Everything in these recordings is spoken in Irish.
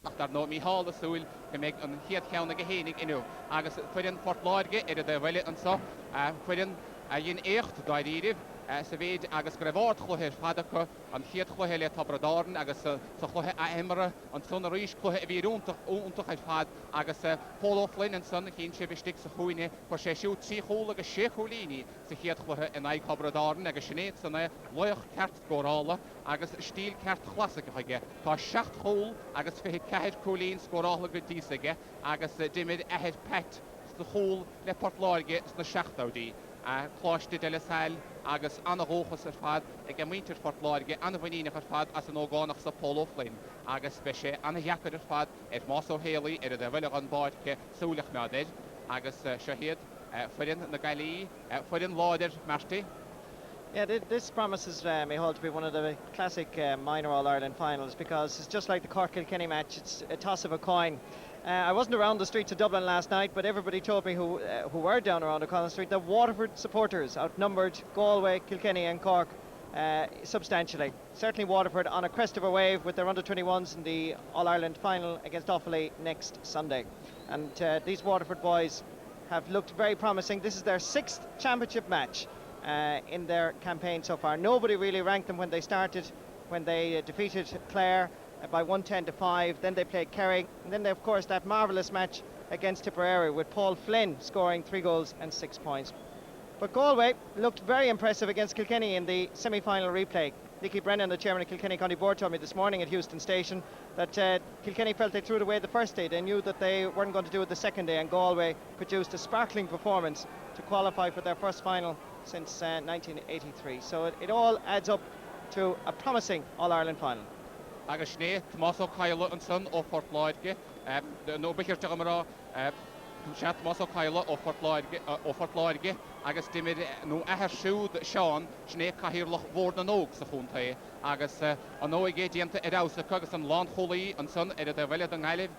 Dar no Mihal the Soul can make on here count like a henig inu. Agus Quidin Fort Lodge, it the Willet and so, Quidin a yin echt died. Savid agus grevort chluhe fadacha an chiad chluhe le tabradarn agus sa chluhe a emra an son rish chluhe vi untoch het fad agus Paul Flynn and son chin se bestik sa chuine for se shoot si chole ge se cholini sa chiad chluhe en ai tabradarn agus sneet san loch kart gorala agus stil kart klassike hage ta schacht hol agus fe kahet cholin skorala go disige agus dimid a het pet the hole le portlaige na schachtodi Cláiste de la Salle agus anna róchas fad ag a muintir fortláige anna bhaíine fad as an ógánach sa Paul Flynn agus be sé anna heachar fad más ó héalaí a bhile an báidce súlach meid agus sehéad fuirin na Galí fuirin láidir martí. Yeah, this promises Micheál to be one of the classic minor All-Ireland finals because it's just like the Cork-Kilkenny match, it's a toss of a coin. I wasn't around the streets of Dublin last night, but everybody told me who were down around O'Connell Street that Waterford supporters outnumbered Galway, Kilkenny and Cork substantially. Certainly Waterford on a crest of a wave with their under-21s in the All-Ireland final against Offaly next Sunday. And these Waterford boys have looked very promising. This is their 6th championship match in their campaign so far. Nobody really ranked them when they started, when they defeated Clare by 110-5, then they played Kerry, and then they, of course, that marvellous match against Tipperary with Paul Flynn scoring 3 goals and 6 points. But Galway looked very impressive against Kilkenny in the semi-final replay. Nicky Brennan, the chairman of Kilkenny County Board, told me this morning at Houston Station that Kilkenny felt they threw it away the first day. They knew that they weren't going to do it the second day, and Galway produced a sparkling performance to qualify for their first final since 1983. So it all adds up to a promising All-Ireland final. Agus sné Tommaso Caila an son ó Fort Láidge nó bechirte amara chat Tommaso Caila ó Fort Láidge agus dimid nó ahar siúd Sean sné cahirlach bhór na nóg sa chunta agus an nóige dianta erása agus an land cholaí an son a bhile an gaileh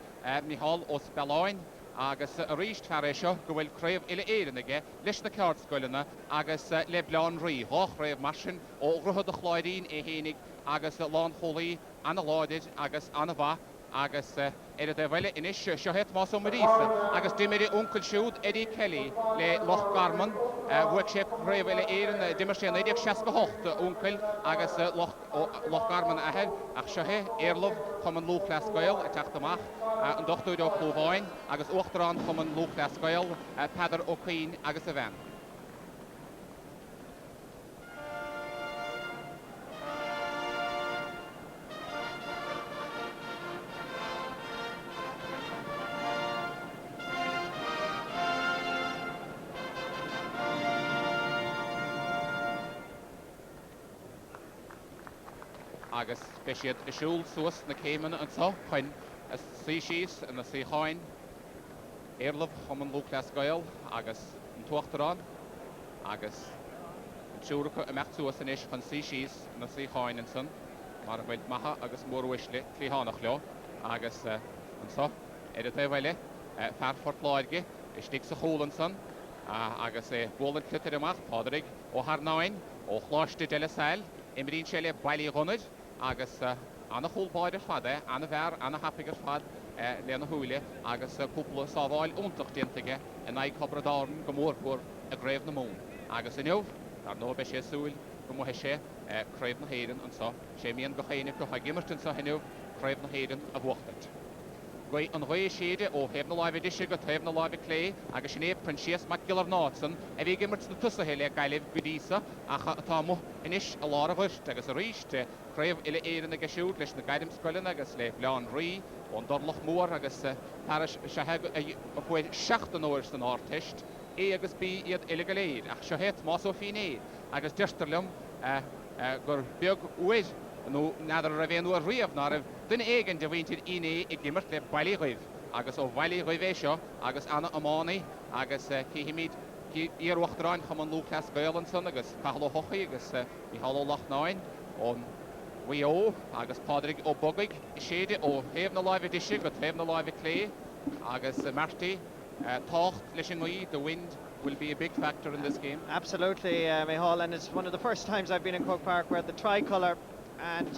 Micheál ó Spelláin agus a ríist fear seo go bhfuil craobh ile éireanige leis na ceart scoilena agus le bleán rí hách raibh marsin ó gruthad a chláidín hénig agus land cholaí anna láidir agus anna bha agus bhile inis seohet más ó marísa agus dimiri uncle siúd Eddie Kelly le Loch Garman bhuiig sé raibh ile éirean dimir sé 1968 uncle agus Loch Garman ahad ach seohe éirlomh chum an lúchlas gail a teachtamach an dochtúid ó Clúbháin agus uachtarán chum an lúchlas gail Peadar ó Queen agus a bhean. Agus beisiad I siúl suas na céimeanna an so chuin as sí síos na sí cháin éirlomh chum an lúchlas gail agus an tuachtarán agus siúracha a mecht suas in is chun sí síos na sí cháin an son mar a bhaid maithe agus mórhuisle clíhánach leo agus an so bhile fear Fort Láidge is stig sa chóil an son agus bólan clutar amach pádraig ó Harnáin ó chláiste de la Salle imríonn sé le bailí runid agus anna chulbáidir fada, anna bhar, anna hapigar fad lena húile agus cúpla sábháil úntach diantaige in aig cobradárin go mórpór a gréibh na mún. Agus inniuh, ar nó be sé súil go muthe sé créibh na héireann an so, sé míon go chéine go gimartin sa inniuh créibh na héireann a bhuachtat. Goi an roi séide ó heb na láimh disise go heb na láimh clé agus sné Princess McGillar Násan a bhí gimmart na tusa héile gaileh gudísa a támu inis a lára bhirt agus a ríiste craibh ile éireann a gisiúd leis na gaidim scoilin agus le bleán rí ón dorlach mór agus paris se a bhfuil 7 nóir san áirteist agus bí iad ile go léir ach se het más ó finé agus deirtarlumm gur beag uid nó nádar a bhéanú a riamh ná duine éigean de bhaintir iné I gimmart le bailí roimh agus ó bhailí roimh seo agus anna amánaí agus cíimiid íarhaachtarráin chum an lúchlas gail an son agus Cathal ó Hochaí agus Micheál ó Lochnáin ón Wio agus Pádraig ó Bogaig séide ó héamh na láimh disise go héamh na láimh clé agus Marty tácht leis an mí the wind will be a big factor in this game. Absolutely, Micheál, and it's one of the first times I've been in Croke Park where the tricolour and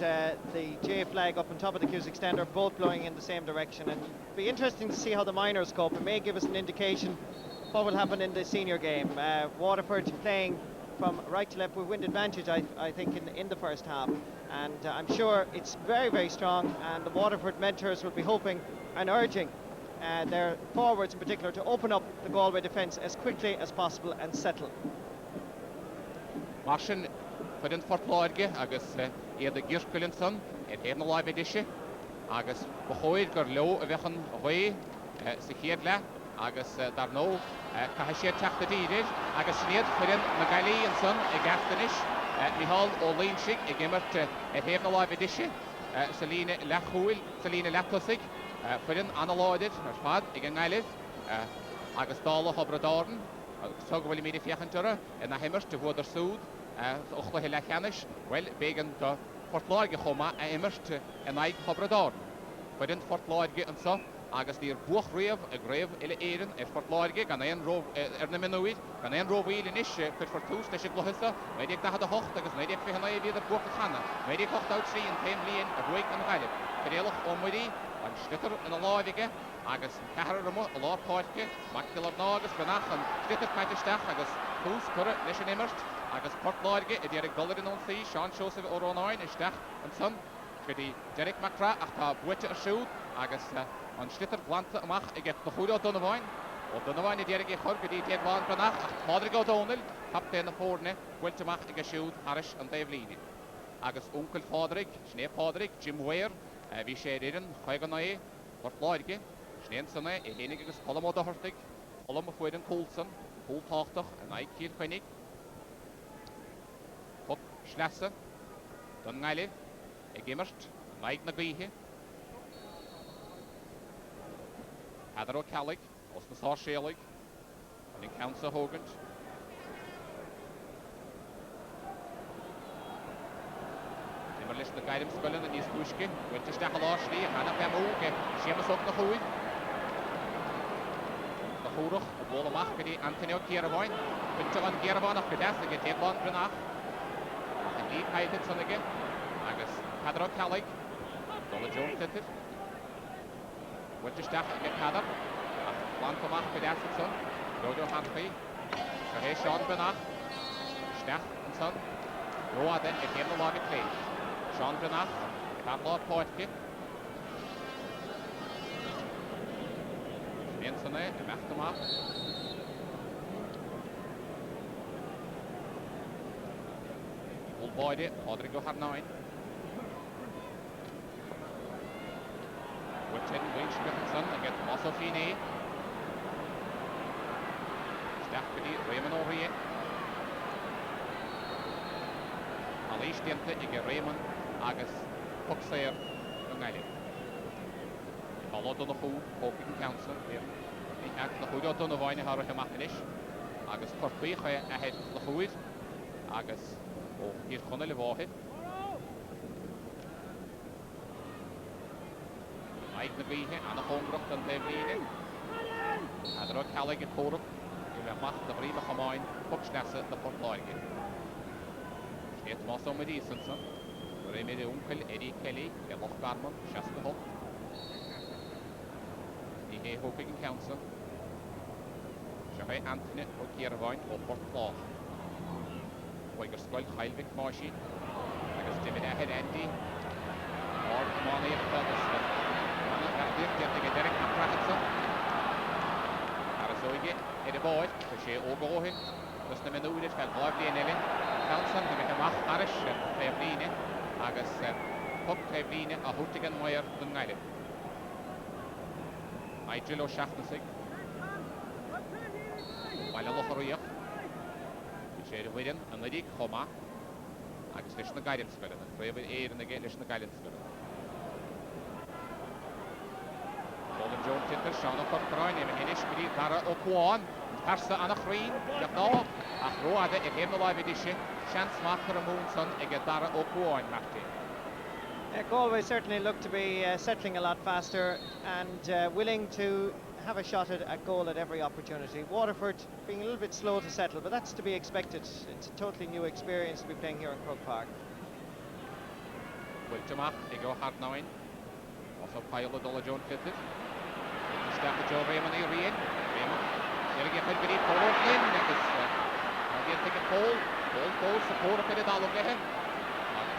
the J flag up on top of the Cusick stand are both blowing in the same direction. And it'll be interesting to see how the minors cope. It may give us an indication what will happen in the senior game. Waterford playing from right to left with wind advantage, I think, in the first half. And I'm sure it's very, very strong, and the Waterford mentors will be hoping and urging their forwards in particular to open up the Galway defence as quickly as possible and settle. Martin for den fortlaige agus the Girkulinson it heeft nog live edition agus behoid gur lo a vechen roi se héadle agus dar no ca sé techt a díidir agus snéad for den Magali and son a gaftanish Mihal O'Leinshig a gimmert it heeft nog live edition Celine Lachhuil Celine Lachosig for den analoided ar fad igen ngailid agus dála hobradorn sogwili midi fiachantura en na himmers te voder sood ochla hela chanis wel begen de fortlaige choma a immers en aig hobradorn for den fortlaige en so agus dir buch rev a grave ile eren fortlaige gan een rov na minuid gan een rovil in is put for toest as glohissa weet ik dat de hocht agus weet ik fi hana weer de buch ganna weet ik hocht out 3 en 10 lien a week en galip verelig omudi an stitter in a laige agus caharamo a lá páirce macil nágus benach an stitter peitesteach agus tús curre leis an immert agus portlaige I dierig dollar in onsaí Sean Joseph O'Ronain isteach an son gedi Derek Macra ach tá buite a siúd agus an stitter glanta amach I get na chuúda Donavain o Donavain I dierig I chur gedi deagháin benach ach Padrig O'Donnell captain na fórne buite amach I get siúd Harish an Davelini agus onkel Padrig Sné Padrig Jim Ware vi sé irin chuiganna portlaige Sneensanne I hénig agus Colm O'Doherty Colm a fuirin Coulson Coultáchtach an aig cír chuinnig Hop Schlesse Don Ngaileh I gimmert an aig na gaihe Hadar O'Callig os na Sárshélig an in Council Hogant Immer leis na gairim sgullen an níos túisce Wintersteach a láslí hana femúge sémas og na chuid na chúrach a bóla amach gedi Antonio Kieravain Winter an Kieravainach godas a get teagháin brunach an líb haited sonnige agus Hadar O'Callig Dola Jones titter Wintersteach a get Hadar Lant amach godas an son Dodo Hanfi Sahé Sean brunach Steach an son Roade I géim na lága play Sean Brunach, Pablo Poitke. Spencerne, Machtemach. Olboide, Rodrigo Harnain. Witten, Winch Guttenson, against Mossofini. Staffedy, Raymond O'Reilly. Alish Dente, I Raymond. Agus Puxair an Ngaileh. Follow on the food, hoping council here. The act the hood on the vine har hemachnish. Agus Corpich ahead the hood. Agus oh here Connell Wahed. Mike Navihe and the Homebrook and David. Hadar O'Callig at Corp. You have macht the Rima Hamain, Puxnassa the Portlaige. It's Mosso Medicine. Rémédé onkel Eddie Kelly, Loch Garman, Shasta Hop. I hé hoping council. Shahé Anthony O'Kieravain o Portlaw. Oiger Skull Heilvik Mashi. Agus David Ahead Andy. Or Money of Fellas. Derek Macrahatson. Arazoige, Eddie Boyd, Shé Ogohin. Just the Menudit, Lively and Ellen. Council, the Mach Harish, Fairline. Agus Puck Taibline a Hutigan Moyer den Ngaileh. Nigel O'Shaughnessy. While a Locharoyach. Sé Widden an Lydig Homa. Agus leis na Gailen Sgullen. Fréfyd and again leis na Gailen Sgullen. Colin Jones Tinter, Sean O'Corcoran, Emma Hinish, Gri Dara O'Quan. Tarsa an a Chreen, Jafna. Ach Roade, it came the live edition. Chance Marker and Moonson, I get Dara O'Quan, Marty. Galway certainly look to be settling a lot faster and willing to have a shot at a goal at every opportunity. Waterford being a little bit slow to settle, but that's to be expected. It's a totally new experience to be playing here in Croke Park. Wiltemach, I go hard 9. Also Pilot Dola John Fitted. Step Joe Raymond I Rien. Raymond. There again could be Paul Flynn. Again take a Paul support up in the Dallow there.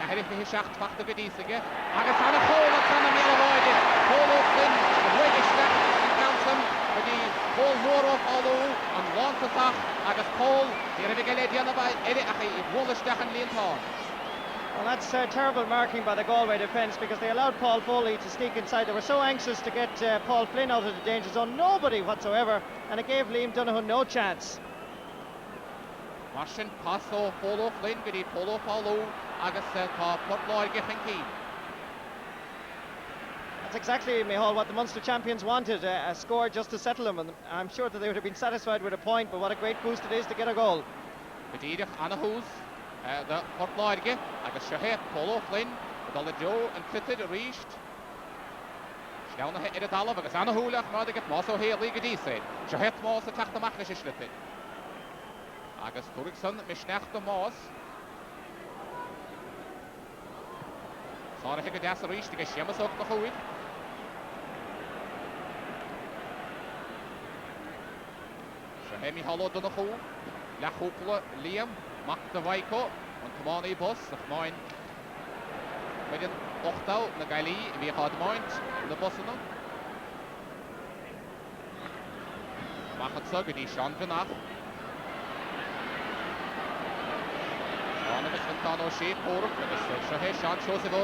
Harry for his shaft back to Gadisige. Agus on a hole that's on the Mielavoid. Paul Flynn, the British step and counts him. But the Paul more off although on Lancasach. Agus Paul, here it again, Edianaba, Ediachi, Wallish Dahan Linton. Well, that's terrible marking by the Galway defence because they allowed Paul Foley to sneak inside. They were so anxious to get Paul Flynn out of the danger zone, nobody whatsoever, and it gave Liam Donoghue no chance. Martian, Paso, Polo Flynn, good Polo Paulo, Agus Portloy Giffin. That's exactly, Micheál, what the Munster champions wanted, a score just to settle them, and I'm sure that they would have been satisfied with a point, but what a great boost it is to get a goal. Good Anahus. The Portloy, Agus Shahet, Polo Flynn, Dola Joe and Fitted reached. Down the hit of Dallow, Agus Anahulach, Mardigat, Mosso here, Liga D said. Shahet Moss attacked the Machnish Schlippit. Agus Turikson, Mishnach the Moss. Sorry, Higgin Das reached to get Shemasok the Hood. Shahemi Hollow Donoghue, Lachupla, Liam. Macht de Waiko und Tomani Bus of mine. Met een ochtal na Gali wie gaat mind de bossen dan. Mag het zo die Sean vanaf. Sean is van Tano Sheep voor dus zo hij Sean Joseph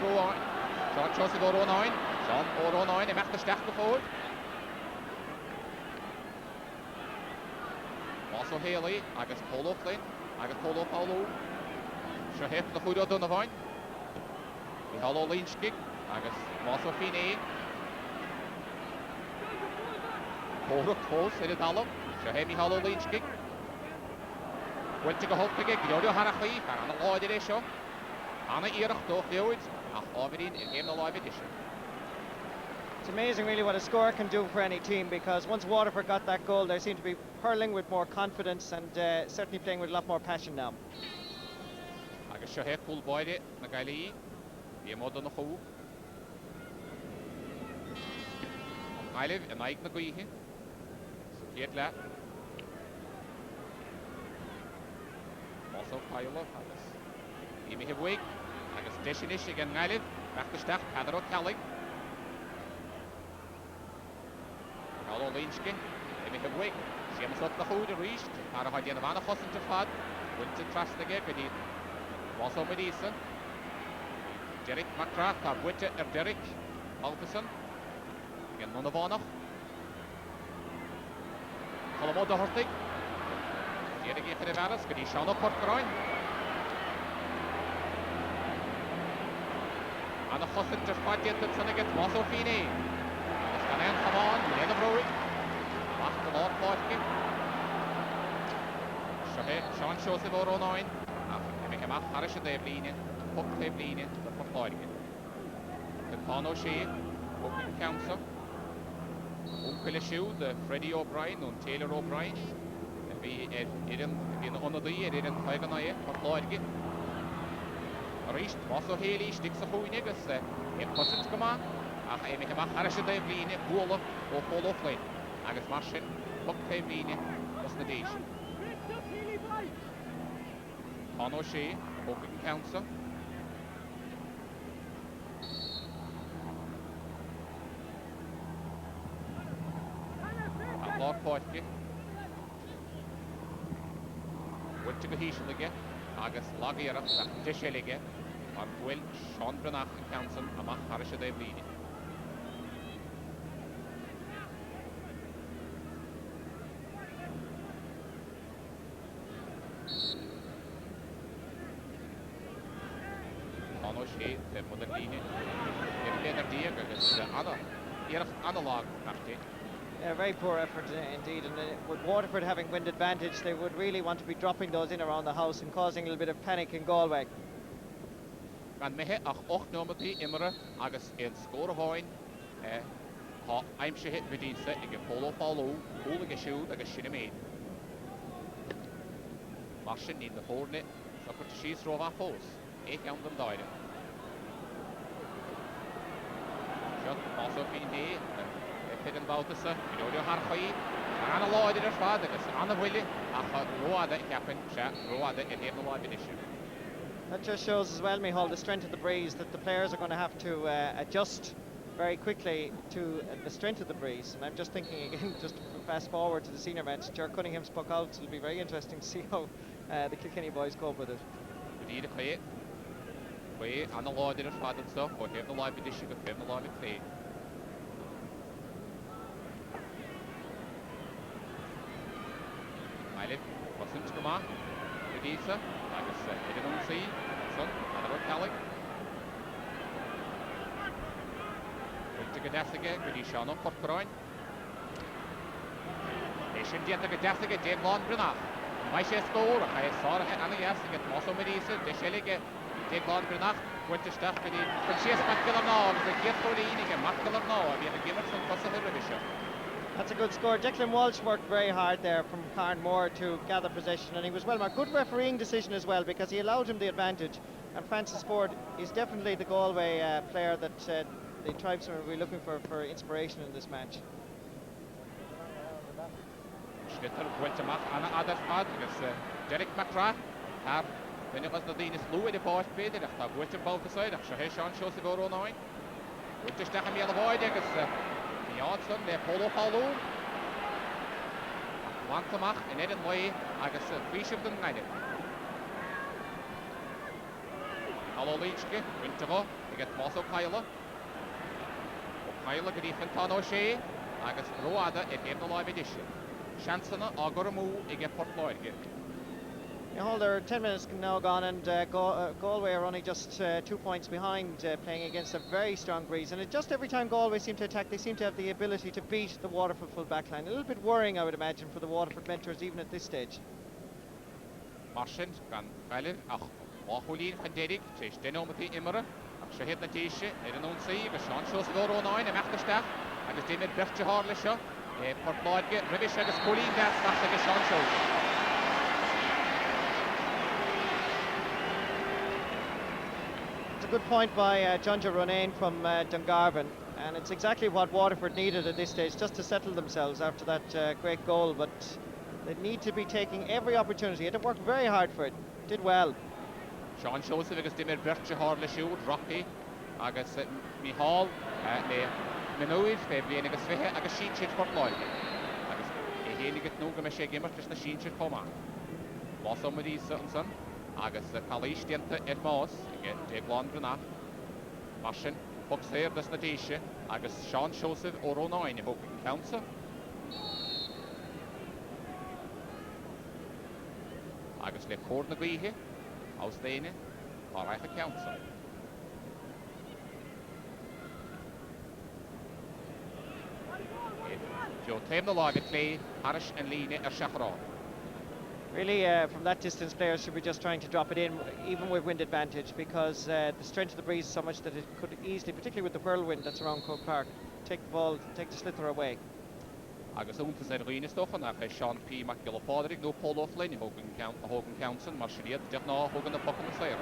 Oro 9. Sean Oro 9 hij maakt de sterk voor. Also Haley, Agus Polo Flynn. Agus Polo Paulo. Shahef the Hudo Donovan. The Hollow Lynchkick. Agus Mosso Fine. Polo close, hit it all up. Shahemi Hollow Lynchkick. Went to go home to get Yodo Hanachi. And a Lloyd edition. Anna Irach Doch Lloyd. Ach, Ovidin in game the live edition. It's amazing really what a score can do for any team because once Waterford got that goal they seem to be hurling with more confidence and certainly playing with a lot more passion now. Agus Shahet pull boide na Gali. Die mod Donoghue. Gailiv en Ike na Guihe. So get la. Also Kylo Agus. Imi Hibwig. Agus Deshinish again Gailiv. Back to start Padro Kelly. Hallo Lynchke, Emi Hibwig. Sheamus up the hood reached. Parahad Yan Van Hossen to Fad. Went to trust again. Good eat. Also Medisa. Derek McCraft. Witte Derek Alpison. Again none of Onach. Colombo the Hortig. Derek Echerevaras. Good eat. Sean up Portgroin. And the Hossen to Fad yet that's gonna get Mosso Fine. And then come on, the end of Rory. Back to Lord Plotkin. Sean Joseph Oro 9. After him, Harish and Devline, Puck Devline, the Plotkin. The Pano Shea, Booking Council. Uncle Shoe, the Freddie O'Brien, and Taylor O'Brien. Be in on the year, in Haganaya, Plotkin. Reached, also Haley, sticks a holy niggas, if Cousins come on. Ach, Emi Hemach, Harish and Devline, Bula, or Polo Flynn. Agus Martian, Puck Devline, was the dish. Pano Shea, Booking Council. And Lord Portke. Went to Gahishal again. Agus Lagira, Dishel again. And Will, Sean Branach and Council, Amach, Harish and Devline. Shea, the Moderline, analog. A very poor effort indeed, and with Waterford having wind advantage, they would really want to be dropping those in around the house and causing a little bit of panic in Galway. And mehe ach 8 nummerty imre agus in score hoin ha aimse hit bedienste ik polo follow holige shoe agus shinne Martian in the hornet so for she's rova force. Ik aan them died. Shot also fin day. Pit and Baltasa, you know, your Harkoi, and a law did a father, on the willy, a roa that happened, roa that it had the law issue. That just shows as well, Micheál, the strength of the breeze, that the players are going to have to adjust very quickly to the strength of the breeze. And I'm just thinking again, just fast forward to the senior match, Ger Cunningham spoke out, so it'll be very interesting to see how the Kilkenny boys cope with it. Indeed, Quay, and the law did a father stuff, but have the law issue, but have the law play. Miley, wasn't come on, the Disa, I guess, I didn't see, son, another Kelly. To get Dessiga, but he's shown up for Croin. They shouldn't get the Dessiga, Dave Londrina. My chest score, I saw it, and yes, to get Mosso Medisa, the Shellige, Dave Londrina, went to stuff with the Chase Macular now, the gift for the evening, and Macular now, I mean, the Gimmers and Possible Revision. That's a good score. Declan Walsh worked very hard there from Carnmore to gather possession, and he was well marked. Good refereeing decision as well, because he allowed him the advantage. And Francis Ford is definitely the Galway player that the tribesmen will be looking for inspiration in this match. Schlitter went to Mac and other spot against Derek McRae. Then it was the Danish Louis, the boss bid, and I went to both the side. I Sean shows the go 9. Went to Stackham Yellow Boy, against the Odson, the Polo Paulo. One to Mac, and Eden Way, against Fish of the Night. Hello, Leachke, went to go, they get Mosso Kyla. Kyla could even turn O'Shea, agus Roada, it gave the live edition. Shansana, Aguramu, it get Port Lloyd again. Hold there, 10 minutes now gone, and Galway are only just 2 points behind, playing against a very strong breeze. And just every time Galway seem to attack, they seem to have the ability to beat the Waterford full back line. A little bit worrying, I would imagine, for the Waterford mentors, even at this stage. Martian, can Kyler, Wahulin, and Derek, Tish, Denomati, Imra. Shahid Natisha, I don't know, see, but Sean shows the go 9, and after staff, and the David Bertha Harlisha, Port Lloyd, Rivish, and the Colleen, that's like Sean shows. It's a good point by John Ronayne from Dungarvan, and it's exactly what Waterford needed at this stage, just to settle themselves after that great goal. But they need to be taking every opportunity. They worked very hard for it, did well. Sean shows it because Dimmer Bircher Harley shoot, Rocky, agus Micheál, Minuid, Fabian, agus Fihe, agus Sheenshit Port Lloyd. Agus Eheni get no Gamashe Gimmer, just the Sheenshit Poma. Lost some of these son, agus Kalish Denta et Moss, again, Dave Londrina, Martian, Fox here, this Natisha, agus Sean shows it, or 9, in Hoping Council. Agus Le Cornagui here. Ausleinen, Parijke Council. Joe Tame the log at play, Harish and Line are Shachron. Really, from that distance, players should be just trying to drop it in, even with wind advantage, because the strength of the breeze is so much that it could easily, particularly with the whirlwind that's around Croke Park, take the ball, take the slither away. Agus úntas Rina stoffen, ach Sean P. McGill Foderick, no Paul O'Flynn, Hogan Council, Marshaliet, Dechna, Hogan the Puck and the Sarah.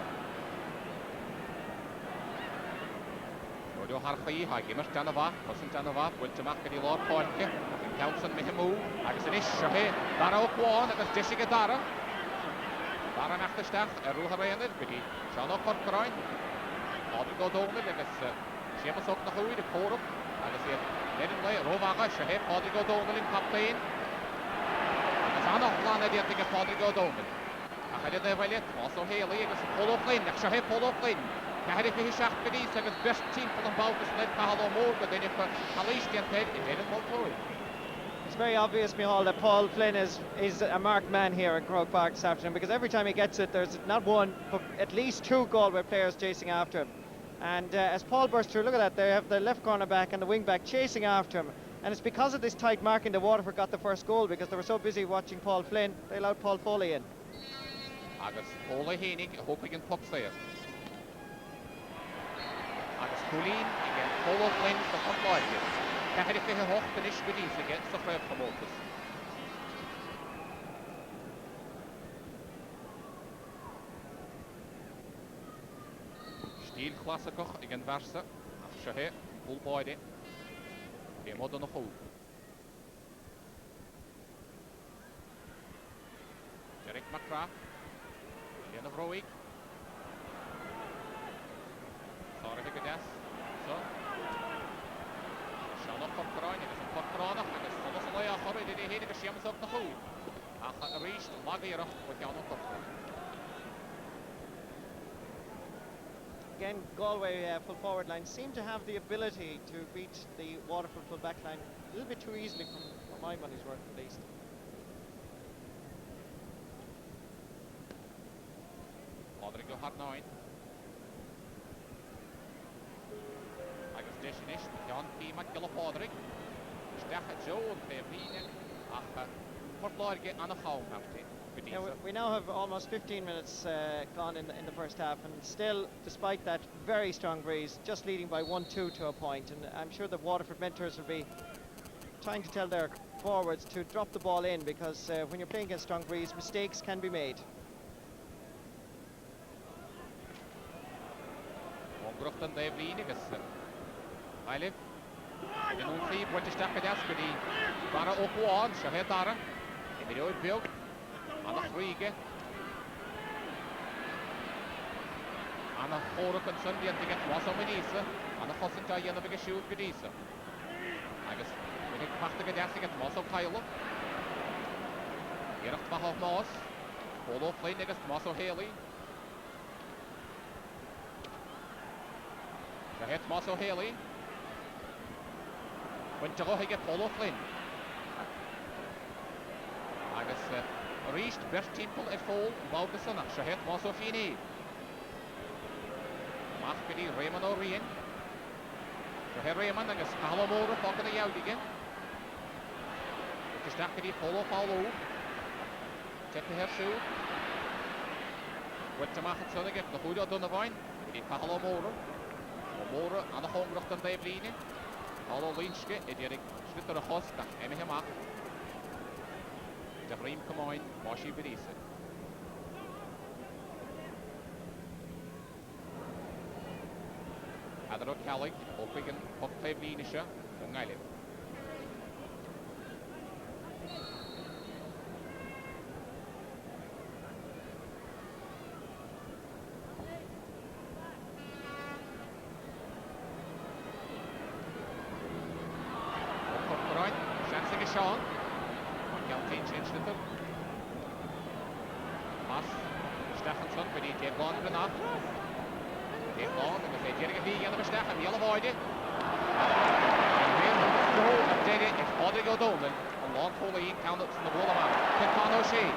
Rodio Harfai, Hagimmer, Danava, Cousin Danava, went to Macari Lord Porke, Council Mihamu, Agus an Ishahe, Dara O'Quan, Agus Jessica Dara. Dara after staff, Ruha Rayaner, Biddy, Sean O'Corcorain, Audrey Godone, Agus Seamus O'Nahui, the Corup, Agus here. Anyway, Rovaga, Shahep, Podrigo Donal in captain. As Anna Lana did think of Podrigo Donal. I had the Valiant, also Haley, against Polo Flynn, Shahep Polo Flynn. I had it for his shaft, but he's against best team for them both, led Kahalo more, but then if Halish didn't head, it didn't move forward. It's very obvious, Micheál, that Paul Flynn is a marked man here at Croke Park this afternoon, because every time he gets it, there's not one, but at least 2 Galway players chasing after him. And as Paul bursts through, look at that, they have the left corner back and the wing back chasing after him. And it's because of this tight marking that Waterford got the first goal, because they were so busy watching Paul Flynn, they allowed Paul Foley in. Agus Foley Hennig, hoping in puck there. Agus Colleen, again, Polo Flynn, the puck Lloyd here. Cahari Fihe Hoch, the Nish Goodies against the Fred promoters. Steel Classicoch again Versa. Shahe, full body. The mod on the hole. Derek McCrath. Ian of Roig. Sorry, Higgadas. So. Shalom Corcoran. It is a Corcoran. And it's Solosaloya. Sorry, did he hit the Shiams of the hole? Reached Magira with Jan Corcoran. Again, Galway full forward line seem to have the ability to beat the Waterford full back line a little bit too easily, for my money's worth at least. Rodrigo had 9. Agus Deshinish, Jan P. McGillipodrig. Stecha Joe and Pevine. Ach, Portlarge and a home after. Yeah, we now have almost 15 minutes gone in the first half, and still, despite that very strong breeze, just leading by 1-2 to a point. And I'm sure the Waterford mentors will be trying to tell their forwards to drop the ball in, because when you're playing against strong breeze, mistakes can be made. Ongruftan Dave Leanigus. I live. You know, see, British Dakadas, but he Bara Okuan, Shahetara, in the old build. And a Frige. And a Horuk and Sunday and to get Rosso Medisa. And a Hossenta and a big shoot Medisa. I guess we think Pasta Gadassi get Rosso Kyle. Gerach Bahov Moss. Polo Flynn against Rosso Haley. The hit Rosso Haley. When Jarohi get Polo Flynn. I guess. Reached best temple at fall, about the sun. Shahet Mosofini. Machkedi Raymond O'Rien. Shahet Raymond and a Scalomora pocket the out again. Just after the polo follow. Check the hair shoe. With the Machat again, the Huda Dunavine. The Palomora. Mora and the Hongroft and Dablini. Hallo Lynchke, Edirik Schlitter Host, Emihemach. The Reem Comoin, Moshi Berisa. Adro Calic, Opigan, Hotclave Linisha, and Nilip. Right, Shansing is Sean. Schnitter. Pass. Stephenson, but he take long enough. Take long, and if they get a big end of a Stephen, he'll avoid it. And then, if Rodrigo Dolan, a long Foley counted from the wall of man. Quintano Shea.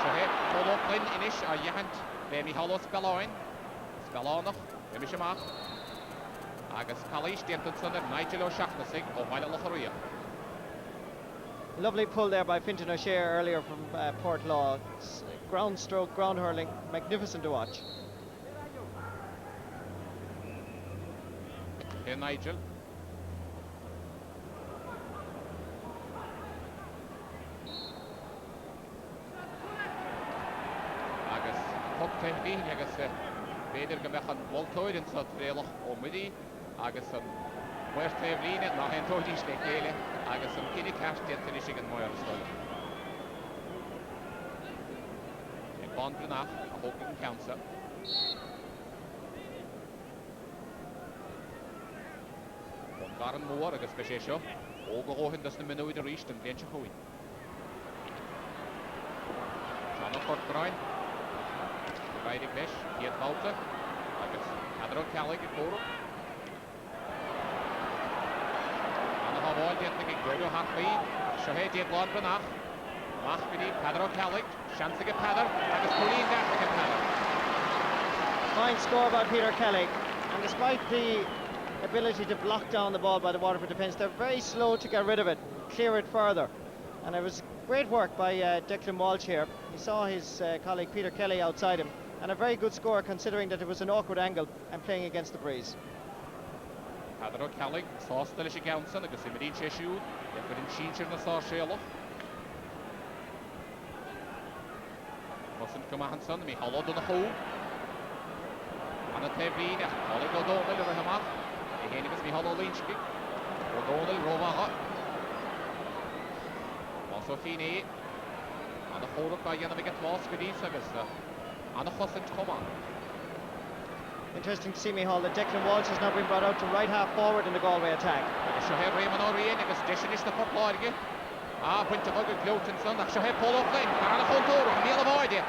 So here, Polo Flynn inish, or Yahant, Demi Hollow Spelloin. Spelloinach, Demi Shamach. Agus Kalish, Denton and Nigel O'Shaughnessy, or Violet Locharia. Lovely pull there by Fintan O'Shea earlier from Portlaw. Ground stroke, ground hurling, magnificent to watch. Here Nigel. Agus Hoptain Bean, agus Beder Gamechan Voltoid and Sot Relach Omidi, agus Where's Tevlin and Mahan Todish Lekele, agus some Kinney Cash Death finishing and Moyer Stoll. In Bondrenach, a Hogan Council. Garan Moore, agus Beshecho, Ogohohen does the menu with the reached and Glencha Hoin. Shannon Corcoran, Riding Fish, Piet Bauta, agus Adro Callig at Boro. Ball get the Godo Hatley, Shohei Dave Londrenach, Machbidi, Padro Callig, Shansiga Padder, and the Pauline Gatliga Padder. Fine score by Peter Kelly, and despite the ability to block down the ball by the Waterford defence, they're very slow to get rid of it, clear it further. And it was great work by Declan Walsh here. He saw his colleague Peter Kelly outside him, and a very good score considering that it was an awkward angle and playing against the breeze. Padro Callig, Sostel Shiganson, agus Imidin Cheshu, Efrin Chincher na Sar Shelo. Mustn't come Hanson, me hollowed on the hole. An y teflin eich, Oleg O'Donnell yr hymach. Ei hen agos Mihal Olinski. O'Donnell rofacha. Mas o ffyn ei. An y chorwg ba iawn am ei gydlos gydys agos. An y chosint choma. Interesting to see, Micheál, that Declan Walsh has now been brought out to right half forward in the Galway attack. Agus seo heb Raymond O'Ryan agus deisinis na fortláirge. Buinte bugad Gleutinson ach seo heb Paul O'Flynn. Ar an y chontór o'ch míl afáide.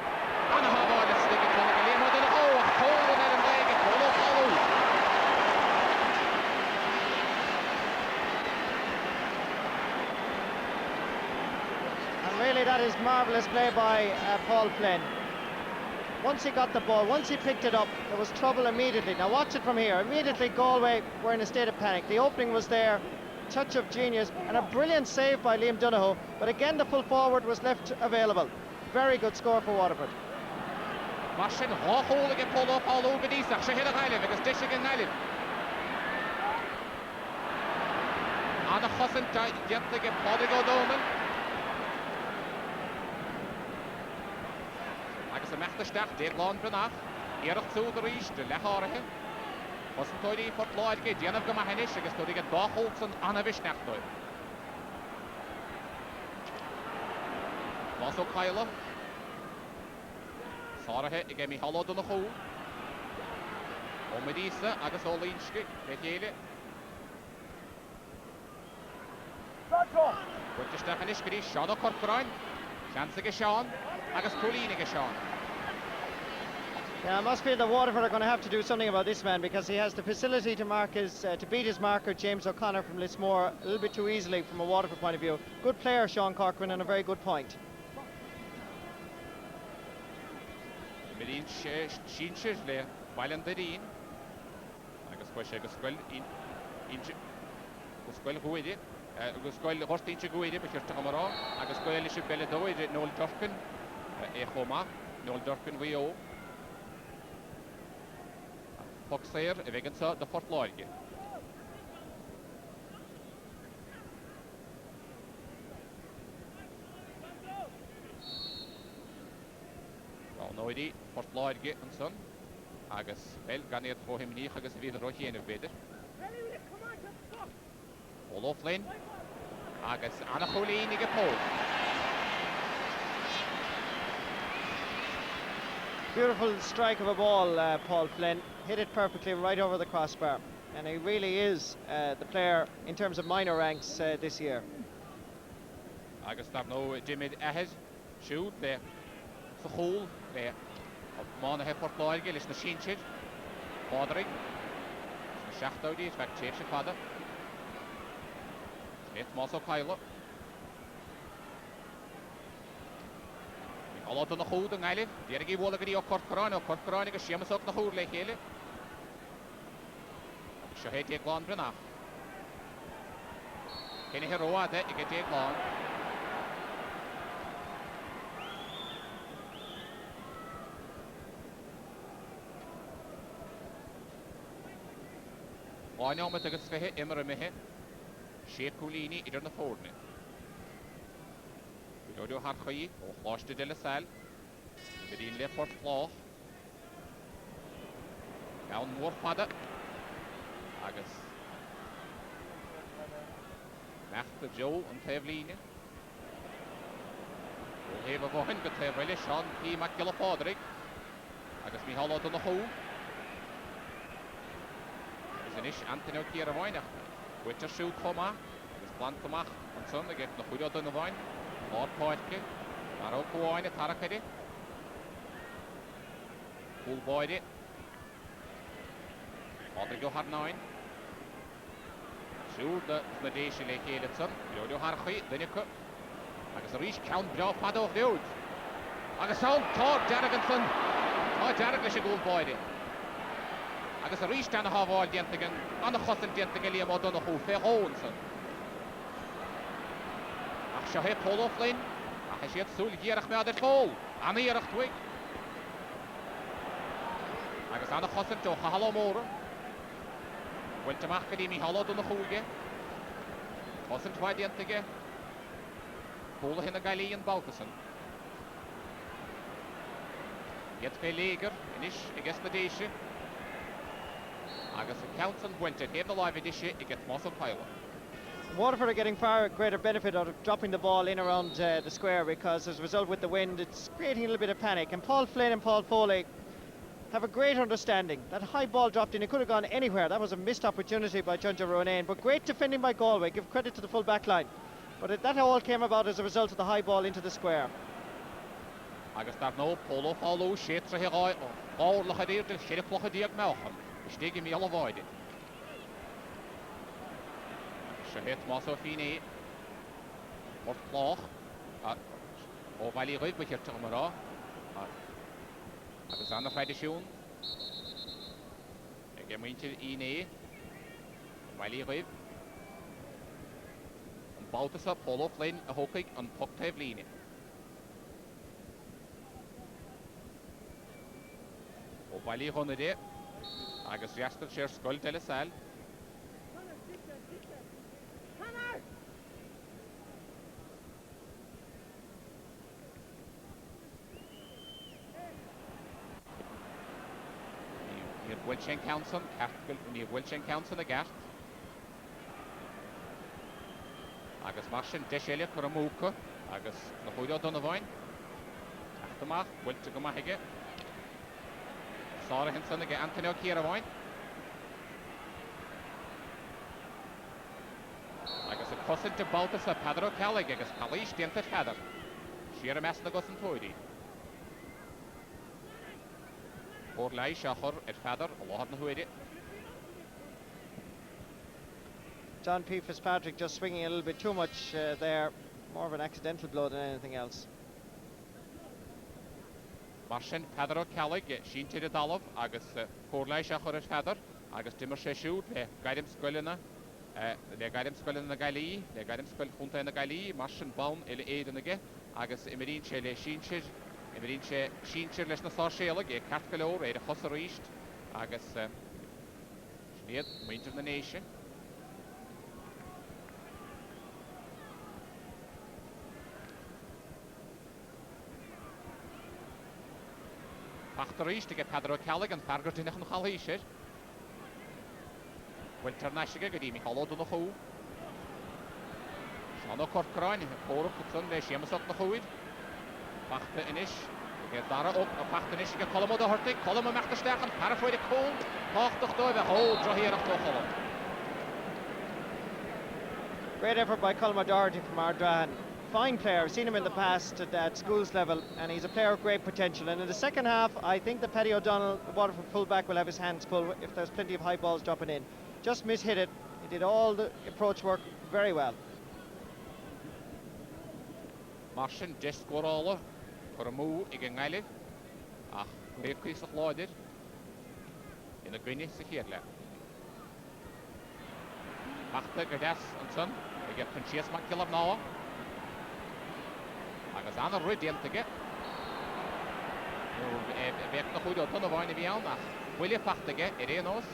An y hafáide stigig chun ag lémod yn y ho ach chôn ar an leige Paul O'Flynn. And really that is marvellous play by Paul Flynn. Once he got the ball, once he picked it up, there was trouble immediately. Now watch it from here. Immediately Galway were in a state of panic. The opening was there, touch of genius, and a brilliant save by Liam Donoghue. But again, the full forward was left available. Very good score for Waterford. Marsin hachol ag pull up all over these. Ach seo hyd ag Eilev agus disig yn Eilev. An y chosint diant ag Oleg O'Donnell. Agus y mechtasteach, Dave Lawn Brynach, Erach Tsúd yr Eist, Lechárige. Os yn toed i ffortlaid gyd, Dianaf Gymahenis, agus toed i gyd Bachholz yn anafis nechtoi. Mas o Caila. Sarige, i gemi halod yn y chw. O Medisa, agus o Lynchki, beth eile. Gwyrtisteach yn isgri, Sean o Corcorain. Chansig y Sean, agus Cwlinig y Sean. Yeah, I must feel that Waterford are going to have to do something about this man, because he has the facility to mark to beat his marker James O'Connor from Lismore a little bit too easily from a Waterford point of view. Good player Sean Corcoran, and a very good point. Medin Shinches le, Weilen Derin. Agus Quashe Gusquel Gusquel Guidi. Gusquel Hostinche Guidi, because Tamara. Agus Quelish Belladoid, Noel Durkin, Echoma, Noel Durkin Wio. Foxeir, Vegansa, the Fortlaige. Well, no idea, Fortlaige and son. Agus, well, Ganir for him, Agus Vida Rochi and a better. All off lane. Agus, Anna Colleen, Nigapol. Beautiful strike of a ball, Paul Flynn. Hit it perfectly right over the crossbar. And he really is the player in terms of minor ranks this year. Agus daar no Jimmy ahead. Shoot there. The hole there. Man heeft Fortlaige, is na Shinchid. Padering. Is na Schachtaudi, is back Church Father. Smith Maso Kylo. Al had er nog goed, Eilev. Die er gewollen die ook kort Corcoran, ik zie hem ook nog goed liggen. Zo heet die Glan Brynach. Geen hero had, ik heb die Glan. Anja met de gesvehe immer mehe. Shekulini ieder naar voren. Dodo har chai, o chláiste de la sal. Bedín le fort flách. Gawn mór fada. Agus. Mechta Joe an teflíne. O hefa bhohin go tefrile Sean P. McGillifodrig. Agus mi halad an a chó. Agus inis Antonio Ciara Bhainach. Witter siúd choma. Agus plantamach an son, ag na chuidiad an a bhain. Lord Poitke, Maro Kuoine, Tarakadi, Full Boydie, Rodrigo Harnine, Shoot the Nadation Lake Edison, Yodo Harchi, Linica, Agus Reach Count Blau Fado of the Old, Agus Sound, Todd Jarriganson, Todd Jarrigan Gold Boydie, Agus Reach Tan Havard Gentigan, on the Hossin Gentigalia Modono, Fair Hohenson. Shahid Paul O'Flynn, Hashid Sul Gierach Mad at Fall, Anierach Twig. Agus Anna Hossin to Halo Mora. Went to Macadimi Hollow on the Hulge. Hossin Twadiantige. Paul in the Galilean Balkason. Get Leger, Inish, against the Daisy. agus a Council went to have the live edition, it gets Moss of Pilot. Waterford are getting far greater benefit out of dropping the ball in around the square, because as a result with the wind it's creating a little bit of panic, and Paul Flynn and Paul Foley have a great understanding. That high ball dropped in, it could have gone anywhere. That was a missed opportunity by Junja Ronayne, but great defending by Galway. Give credit to the full back line, but that all came about as a result of the high ball into the square. Agus dar no polo follow shetra he gai or lachadir de shirk lachadir melcham. Stege mi alle void. Shahet Mosso Fini. Wordt klaar. O vali ruik met je termera. Agus aan de vrijde schoen. Ik heb eentje in vali ruik. Een bouwtesa polo flame a hockey en pokte vline. O vali honne de. Agus jastel share skuld eller sal. Wilchen Council, Wilchen Council again. Agus Martian Deshele for a Muka, Agus the Hudo Donovan. Aftermath, went to Gomahige. Sarah Henson again, Antonio Kiravine. Agus a cousin to Baltus a Padro Callig, Agus Kalish, the Enter Heather. Sheer a mess the Gossen Toy. Or Lai Shahor at Feather, a lot of the John P. Fitzpatrick just swinging a little bit too much there. More of an accidental blow than anything else. Martian Pedro Callig, Sheen to the Dalov, Agus Or Lai Shahor at Feather, Agus Timmer Sheshoot, the Guidance Squillina, the Guidance Squillina Gali, the Guidance Squill Hunta in the Gali, Martian Baum, Aid and again, Agus Emerin Chele Sheenshir. Emerin Sheenshir leis na Sarshélag, Cartgalor, a Hosserist, Agus Schneed, Winter the Nation. Pachterist, get Pedro Callig and Fargot in the Halisher. Winter Nashiga, Gadimi Hollow to the Ho. Shano Corcoran, Poro Putson, the Shemasok the Hoid. Pachte inish. Get Dara ook op pachte inish. Get Column de Hortik. Column mag te steken. Parafoy de Kool. Pachtig door. We hold. Draw here to Column. Great effort by Colm O'Doherty from Ardrahan. Fine player. I've seen him in the past at schools level, and he's a player of great potential. And in the second half, I think that Paddy O'Donnell, the Waterford fullback, will have his hands full if there's plenty of high balls dropping in. Just mishit it. He did all the approach work very well. Martian just scored all. For a move, again, I live. Great piece of loaded in the greenish here. Machte Gadas and Son, they get Pinchas McKillop now. I was on a red end to get. Back the hood of Donovan beyond that. Will you pack to get it in us?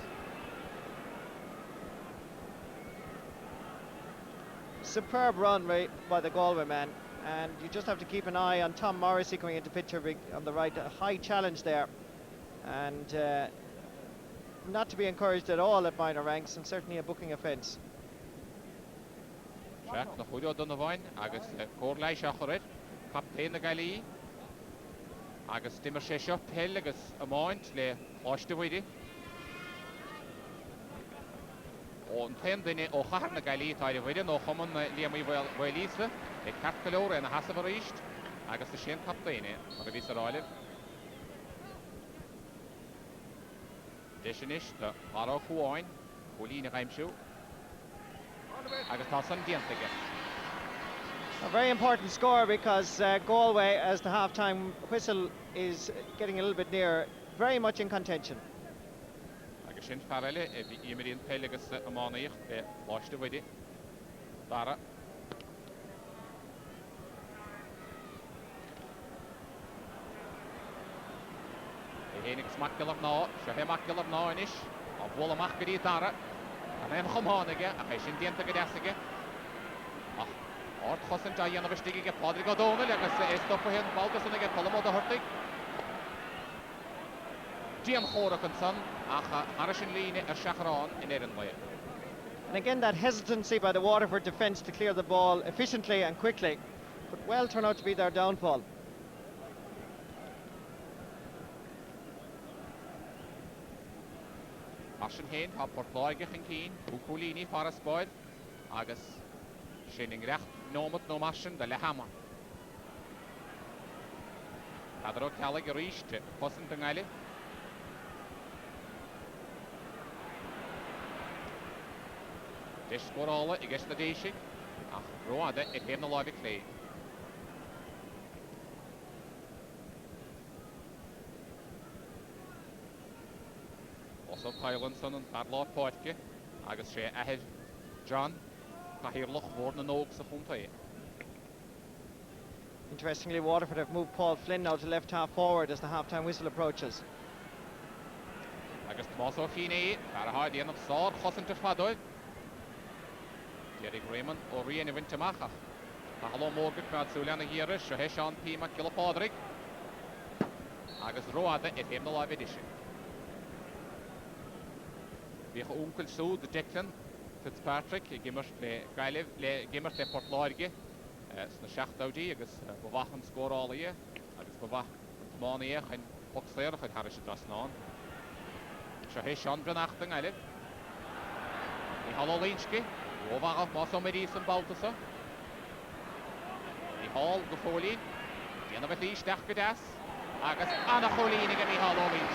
Superb run by the Galway man. And you just have to keep an eye on Tom Morrissey coming into picture on the right. A high challenge there, and not to be encouraged at all at minor ranks, and certainly a booking offence. Jack the Hudo Donovan, Agus Corlai Shachoret, Captain the Gali, Agus Timmer Shesha, Pelagus a mind, Le Ostewidi. On 10 then o Harna Gali, tied with no common Liam Welisa. A Cartgalore and a Hassavarist, Agus the Shen Captain, or the Visa Olive. Deshinish, the Haro Huoin, Hulina Heimshoe. Agus Tassan Dient again. A very important score because Galway, as the half-time whistle is getting a little bit nearer, very much in contention. Agus Shin Farrelle, Emerin Pelagus Amani, lost the Widi. Dara. Henix Makilov now, Shahe Makilov now inish, of Walla Makari Dara, and then Homonega, a patient Dienta Gadasiga. Art Hossan Diana Vestiga, Podrigo Donal, like I say, stop for him, Baltus and again, Colombo the Hurting. Dian Chorach and son, Harrison Line Shachran in Erinley. And again, that hesitancy by the Waterford defence to clear the ball efficiently and quickly could well turn out to be their downfall. Martin Hain, Portlaige and Keen, Ukulini, Forestboyd, Agus, Shining Recht, Nomad, no Martin, the Lehama. Adro Calig reached, Possent and Ali. Dish score all, it gets the Dishi. Roada, it came the lobby clay. Also, Kylanson and Padlock Potke, Agus Shea Ahead John, Kahirloch, Warden and Oaks of Huntai. Interestingly, Waterford have moved Paul Flynn now to left half forward as the half-time whistle approaches. Agus Tomaso Fine, Farahard, the end of Sword, Hossan to Fadoy. Derek Raymond, Orion, and Vintamacha. Hello, Morgan, Suliana Gira, Shaheshan, Pima, Kilopodric. Agus Roada, it came the live edition. We have Uncle Sue, the Declan, Fitzpatrick, Gimmers, Gailev, Gimmers, Portlarge, Snashach Dowdy, Agus Bavahan score all year, Agus Bavah, Monia, and Boxer, and Harris Drasnon. Shaheshan, Branachting, I live. Hello, Lynchke. Over Mosso Medis and Balthasar. The Hall, the Foley. The end of it, Stachgedas. Agus Anna Foley, and Mihal Lynch.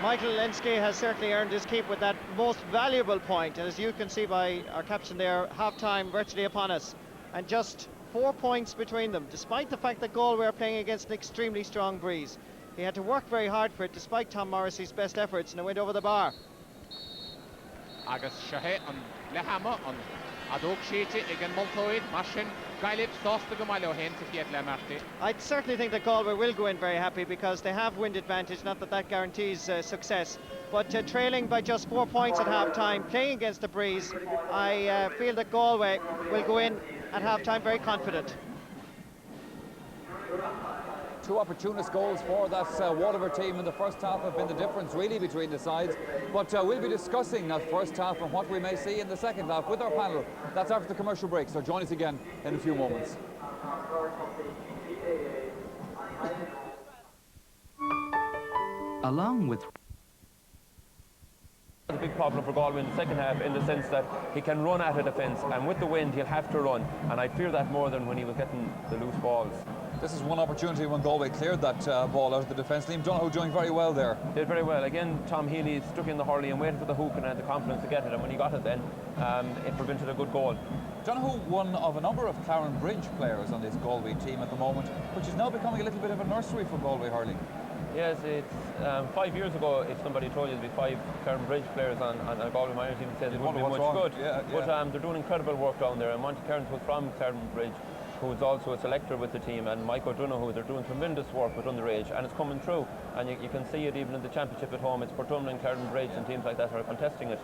Michael Lenski has certainly earned his keep with that most valuable point, and as you can see by our caption there, half-time virtually upon us, and just 4 points between them, despite the fact that Galway are playing against an extremely strong breeze. He had to work very hard for it, despite Tom Morrissey's best efforts, and it went over the bar. Agus Shahe and Lehama and Adok Shete again Multoid, Mashin, Gailip, Sosta Gamalo, Hen to Fiat Lamarty. I certainly think that Galway will go in very happy because they have wind advantage, not that that guarantees success. But trailing by just 4 points at half-time, playing against the breeze, I feel that Galway will go in at half-time very confident. Two opportunist goals for that Waterford team in the first half have been the difference really between the sides, but we'll be discussing that first half and what we may see in the second half with our panel. That's after the commercial break, so join us again in a few moments. Along with a big problem for Galway in the second half, in the sense that he can run at a defence, and with the wind he'll have to run, and I fear that more than when he was getting the loose balls. This is one opportunity when Galway cleared that ball out of the defence. Liam Donoghue doing very well there. Did very well. Again, Tom Healy stuck in the hurley and waited for the hook and had the confidence to get it, and when he got it then, it prevented a good goal. Donoghue, one of a number of Claren Bridge players on this Galway team at the moment, which is now becoming a little bit of a nursery for Galway hurling. Yes, it's 5 years ago, if somebody told you there'd be 5 Claren Bridge players on a Galway minor team, said it wouldn't be much good. Yeah, but they're doing incredible work down there, and Monty Cairns was from Claren Bridge, who's also a selector with the team, and Mike O'Donoghue, they're doing tremendous work with underage, and it's coming through, and you can see it even in the championship at home. It's Portumna and Claren Bridge and teams like that are contesting it.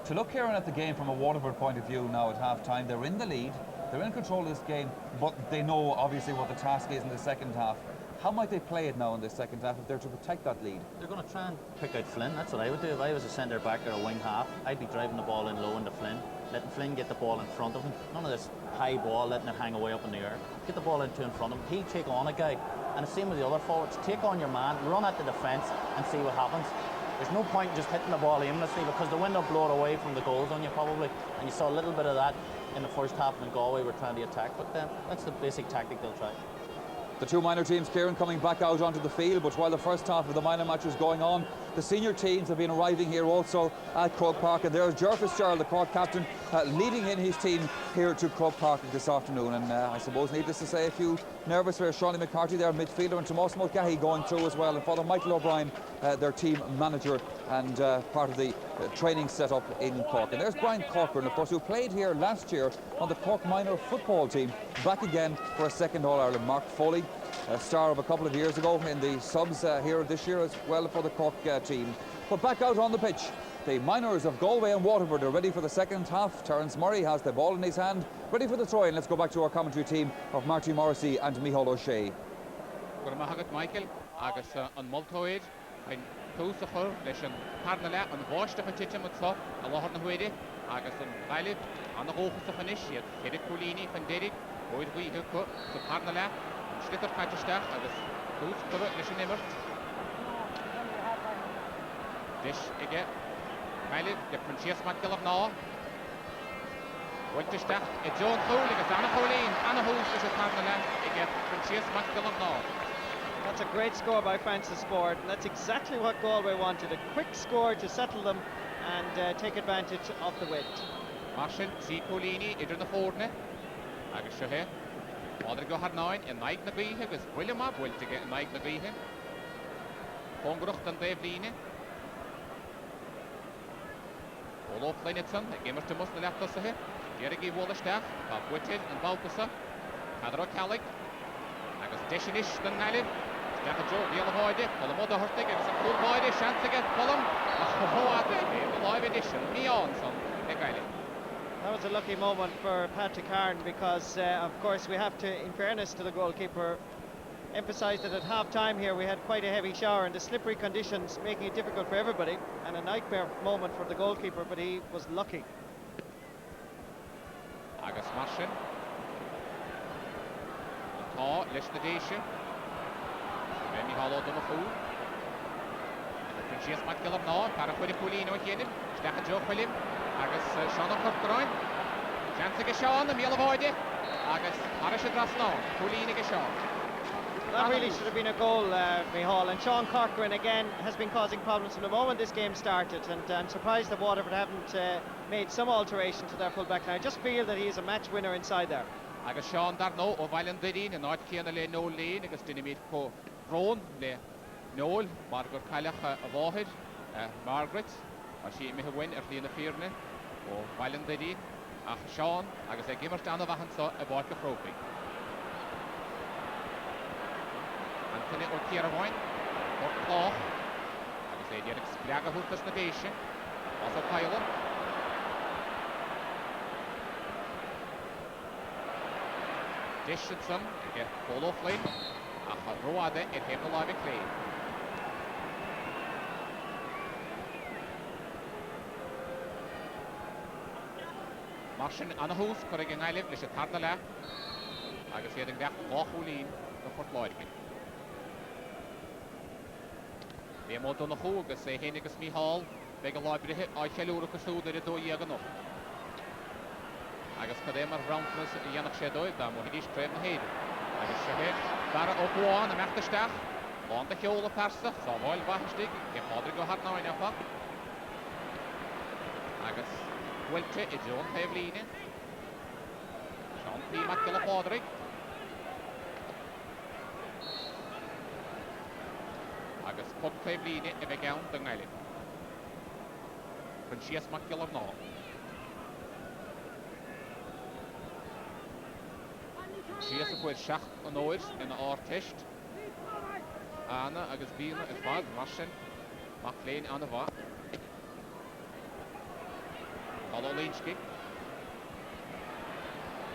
To look, Kieran, at the game from a Waterford point of view now at half-time, they're in the lead, they're in control of this game, but they know obviously what the task is in the second half. How might they play it now in the second half if they're to protect that lead? They're going to try and pick out Flynn. That's what I would do. If I was a centre back or a wing half, I'd be driving the ball in low into Flynn, letting Flynn get the ball in front of him. None of this high ball, letting it hang away up in the air. Get the ball into in front of him. He'll take on a guy. And the same with the other forwards. Take on your man, run at the defence and see what happens. There's no point in just hitting the ball aimlessly because the wind will blow it away from the goals on you probably. And you saw a little bit of that in the first half when Galway were trying to attack. But that's the basic tactic they'll try. The two minor teams, Kieran, coming back out onto the field, but while the first half of the minor match was going on, the senior teams have been arriving here also at Croke Park, and there's Ger Fitzgerald, the Cork captain, leading in his team here to Croke Park this afternoon. And I suppose, needless to say, a few nervous for Shawnee McCarthy, their midfielder, and Tomas Mulcahy going through as well, and Father Michael O'Brien, their team manager and part of the training setup in Cork. And there's Brian Corcoran, of course, who played here last year on the Cork minor football team, back again for a second All-Ireland. Mark Foley, a star of a couple of years ago in the subs here this year as well for the Cork team. But back out on the pitch, the minors of Galway and Waterford are ready for the second half. Terence Murray has the ball in his hand, ready for the throw-in. Let's go back to our commentary team of Marty Morrissey and Micheál O'Shea. Good Michael. agus an multóid ein túsachar leis an carnala an bháiste a tiite mat so a láhar na huide agus an gailib an na hóchas a chanis iad Derek Colini fan Derek oid huithe co sa carnala an stitar caitisteach agus túsachar leis an immert dis ige gailib de Princess McGillach ná Wiltisteach John Cole agus Anna Colleen Anna Hús leis an carnala ige Princess McGillach ná. That's a great score by Francis Ford, and that's exactly what Galway wanted, a quick score to settle them and take advantage of the wind. Marshall, C. Colini, idir na fórne, agus seo he, Adri go har 9 in naig na gríhe, agus William a bhfuiltige in naig na gríhe. Fóngrucht an Dave Líne. Olof Leinitson, a gimmert te mus na leftas a he, Derek I Wallesteach, Tá Bwytil an Baltasa, Cadro Callig, agus Dishinish den Nalib, Stecha Joe, Neil Hoide, Colum Oda Hurtig, agus a Cool Hoide, Shantigat, Colum, Hoade, the live edition, Meonson, Egaili. That was a lucky moment for Patrick Harn because, of course, we have to, in fairness to the goalkeeper, emphasise that at half-time here we had quite a heavy shower and the slippery conditions making it difficult for everybody and a nightmare moment for the goalkeeper, but he was lucky. Agus Martin. Tá leis na déise. Remi Hall on the fool. Princess McGillach ná, para chuide Colino chénim, Stecha Joe William, agus Sean O'Curtain. Chance go Sean, a míle bháide, agus Harish dras ná, Colino go Sean. That really should have been a goal, Mihal, and Sean Corcoran again has been causing problems from the moment this game started, and I'm surprised that Waterford haven't made some alteration to their full back line. I just feel that he is a match winner inside there. Agus Sean dar nó ó bhailen didín, an áid céanna le nóil léin, agus duine míad có brón le nóil, mar gur cailech a bháthid, Margaret, a sí mithe win líana fíorne, ó bhailen didín, ach Sean, agus gimmert anna bhahansa a bháid go chrópaí. Anthony O'Keefe, or Clough, agus Derek Spraga hútas na déise, as a Kyler. Dishitson, get Polo Flynn, a Roade in Hemelavi Clay. Martian Anahus, correct I live, Lisha Tardala, I guess getting that Lachulin, the Fort Lloyd. The amount on the Hogus, say Hennigus Me Hall, beg a library, I shall look at the door Yagano. Agus cadémar roundnas dhéanach sé dóid dá mo hidís tréim na héidir. Agus sé hé, bara ó bháin a mechtaisteach, bháin de cheola persa, sá bháil bhaistig, ge Padri go hart náin afa. Agus bhfuilte I John Pevline. Sean P. McGillach Padri. Agus Pug Pevline I bheith gawn den ngailin. Princess McGillach ná. Sias a bhfuil seach an óir in the árteist. Anna agus Bína is bad, Martin, McLean anna bha. Hall Lynchki.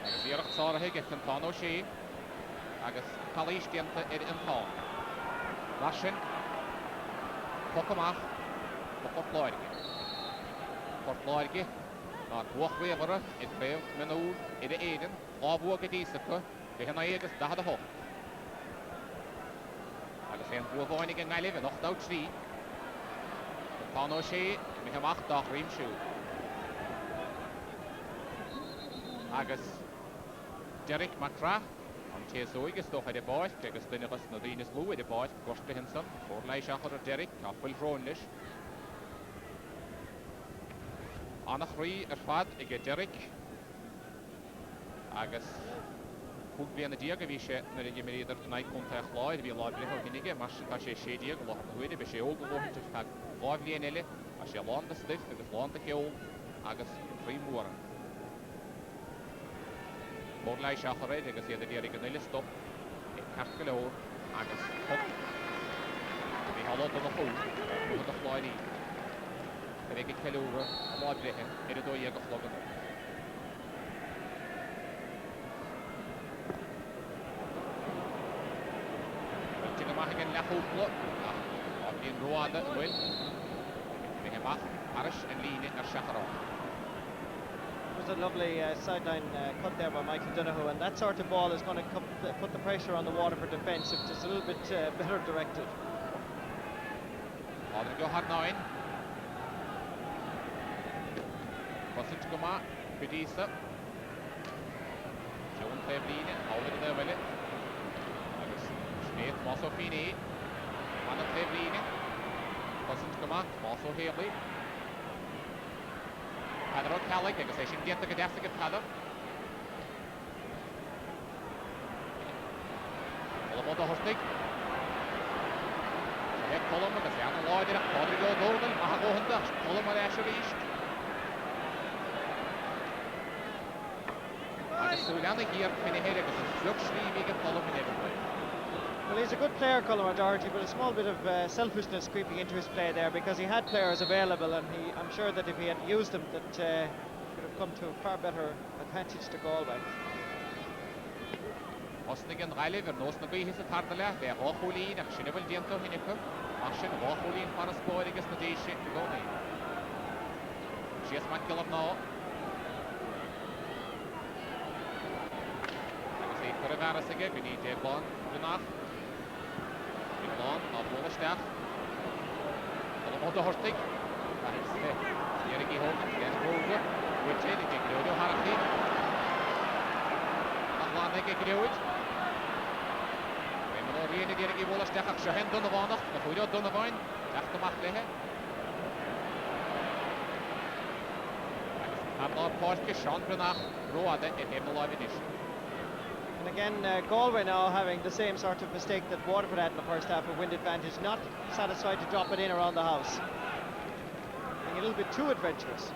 Agus Iarach Sárathe get Cantán ó sé, agus Calís dianta an tá. Martin, Puck amach, Puck Lóirge. Port Lóirge, ná buachhuiamara I bréh minúr I de éidir, ábhua go dísacha, Behanna agus dahad a hoch. Agus hen buahháinnig an ngailih, an 8-3. Cantán ó sé, mi hamach dach rím siú. Agus Derek McCrath, an téasóigus doch de báis, agus duinegus na dtínas lú de báis, Gosta Hinson, fór leiseachar ar Derek, capfuil rónlis. Annach rí ar fad ige Derek, agus Púg bliana diag a bhí sé na rinne méidir naid contact láid, bhí láid brethe hinnige, mar tá sé sé diag láth na huide, bhí sé óg bhóinte tá láid blian eile, a sé lán da stiff, agus lán da cheol, agus frí móran. Mór leis seacharaid, agus iad a diarig an eile stop, I cartga leor, agus Púg. Bhí hallad an a hú, bhúd a chláid í. Yr egi celwr a láid brethe, a dói ag a chlogan. in Lachopla. In Roada, well, they have back, Parish and Lean in Shacharo. It was a lovely sideline cut there by Michael Donoghue, and that sort of ball is going to put the pressure on the Waterford defence if it's a little bit better directed. Go hard 9. Wasn't to come out, Pedisa. John Cleveline, all in the village. Schneid, Mosso Fini. Anna Cleveline. Wasn't to come out, Mosso Haley. Padro Callig, I guess I should get the Gadastic of Padder. Colombo Hostig. Column agus an láidir a Rodrigo Dónal a go hunda Column ar eisiau ríist. Agus súil hir finna héir agus an flug sríomh ag Column in everything. Well, he's a good player, Colm O'Doherty, but a small bit of selfishness creeping into his play there because he had players available, and I'm sure that if he had used them, that could have come to a far better advantage to Galway. Osnigan Riley, nos na bhí his a tardala, be Rochulín ach sinna bhfuil dianta hinnicu, ach sin Rochulín para spóir agus na déise gcónaí. Sias McGillum ná. Agus é cur a bheras aige, go ní Déblan brunach. Déblan á bólisteach. Colm O'Doherty. Dhearg í hógan, Glenn Grover, Richard, ag Glúidiú Harachí. Ach lána ag Glúid. Rieni dierig I bólas deach se hen Donavánach, na fúidio Donaváin, deach do mach lethe. Am ná páirce Sean Brunach, Roada in him alive edition. And again, Galway now having the same sort of mistake that Waterford had in the first half of wind advantage, not satisfied to drop it in around the house. Being a little bit too adventurous.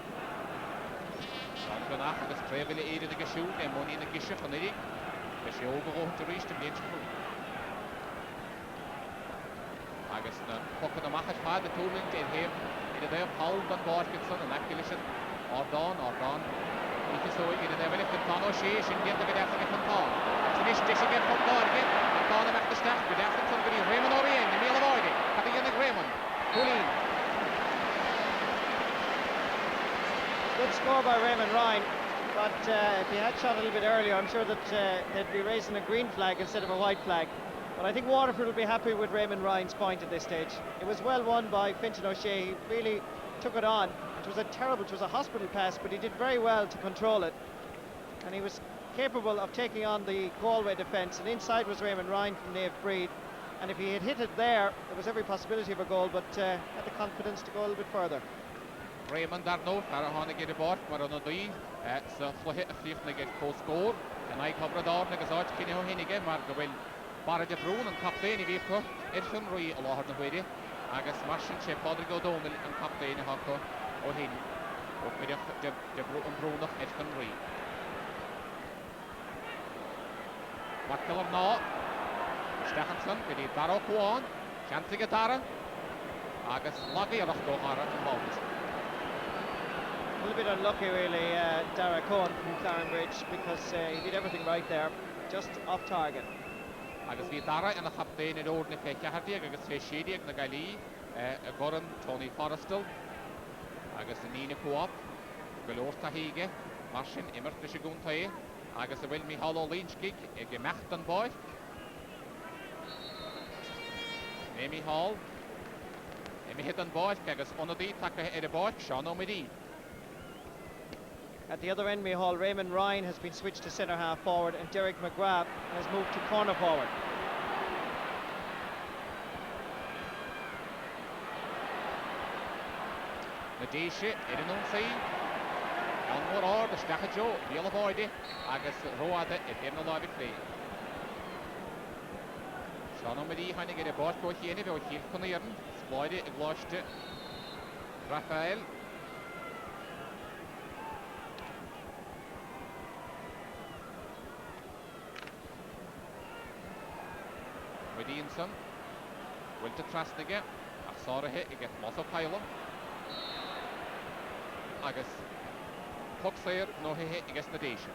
Sean Brunach agus Treville éidir a gesú, and money in a gisha van Erik. Is she overall to reach the bench crew. Agus na pochad amachas pad the tooling in him in the Paul Van Barkinson and Acquisition Ardán Ike so in the Devil Cantano Sheesh in the Gadafin Canton. Finish dishing it from Dorgan, Cantano back to staff, Gadafin somebody Raymond O'Reilly in the meal of Oide, having in the Raymond. Hurling. Good score by Raymond Ryan, but if he had shot a little bit earlier, I'm sure that they'd be raising a green flag instead of a white flag. But I think Waterford will be happy with Raymond Ryan's point at this stage. It was well won by Fintan O'Shea. He really took it on. It was a hospital pass, but he did very well to control it. And he was capable of taking on the Galway defence. And inside was Raymond Ryan from Naomh Breed. And if he had hit it there was every possibility of a goal, but had the confidence to go a little bit further. Raymond Darno, Farahana get a bar, Maronodui, so Flohit a fifth get co-score. And I cover Dar, Nagazart, Kinho Hinige, Margawil. Barra de Brún an captaini bhíocha Irfin Rui a láthar na huide agus marsin sé Rodrigo Dónal an captaini hacha ó hin ó chuideach de Brúnach Irfin Rui. McGillum ná Stephenson go dtí Dara Chháin Chantiga Dara agus Lagaí arach go Ara an Bábas. A little bit unlucky really, Dara Cohen from Clarenbridge, because he did everything right there, just off target. Agus bhí Dara in a chaptéin in ordna fé cehardiag agus fé séidiag na Gailí a goran Tony Forrestal agus a Nína Coop golóirta híige mar sin imirt leis a gúntaí agus a bhfuil Michal O'Lynskig ag mecht an báid. Michal hit an báid agus onadí take ar a báid Sean O'Midí. At the other end, Micheál, Raymond Ryan has been switched to centre half forward and Derek McGrath has moved to corner forward. Na déise an sé an mór the stacha Joe, Bíal Báide agus Roada i dhéanana lábh lé. Sean O'Midí hainnig ar a báid go chéanamh ó chéal chun éireann, spláide i gláiste Raphael. Medinson, Wilta Trasnige, ach Sárathe I get Mosso Pyla. Agus Puxair no he I guess na déise.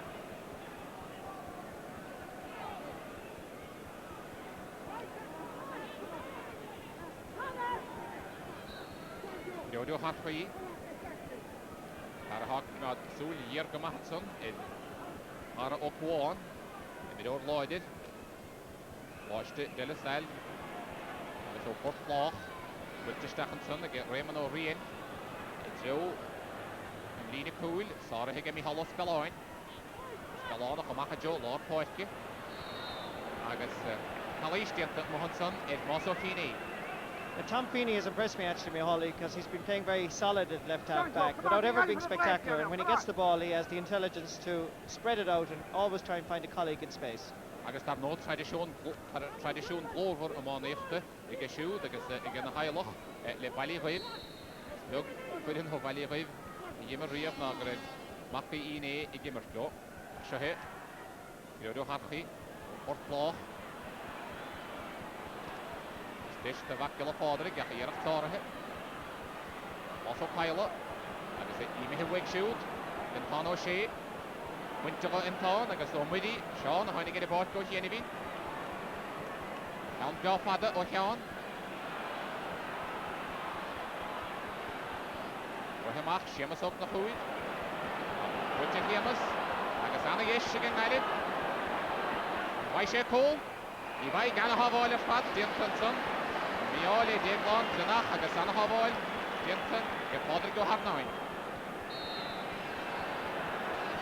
Rodio Hartway. Hawk not Sul Yerga Mahatson in Hara Okwan. In the door loaded. Watched it, Delisal. So fourth block. With the Stachenson, they get Raymond O'Rien. Joe. Lina Cool. Sarah Higami Hollow Spelloin. Spelloin, Hamaha Joe, Lord Poitke. I guess Halish Dent Mohanson is Mosso Feeney. Tom Feeney has impressed me actually, Miholly, because he's been playing very solid at left half back without ever being spectacular. And when he gets the ball, he has the intelligence to spread it out and always try and find a colleague in space. I guess there no tradition over among the shoe, the again high loch, Le Valley Wave. Look, put in the Valley Wave. Yimmer Reef Nagred, Maki Ine, Igimmerjo, Shahe, Yodo Harki, Port Bloch. Stish the Vakula Padre, Gahir Torhe. Also Pilot. I guess it even Wig Shield, then Pano Shea. Winter in town, I guess Omidi, Sean, how to get a boat go Genevieve. Count Godfather or Sean. Rohimach, Shemus up the food. Richard Hemus, I guess Anna Yesh again, Malib. Why she call? If I can't have all of that, Dinton. We all did long, Zanach, I guess Anna have all. Dinton, get Padre go have 9.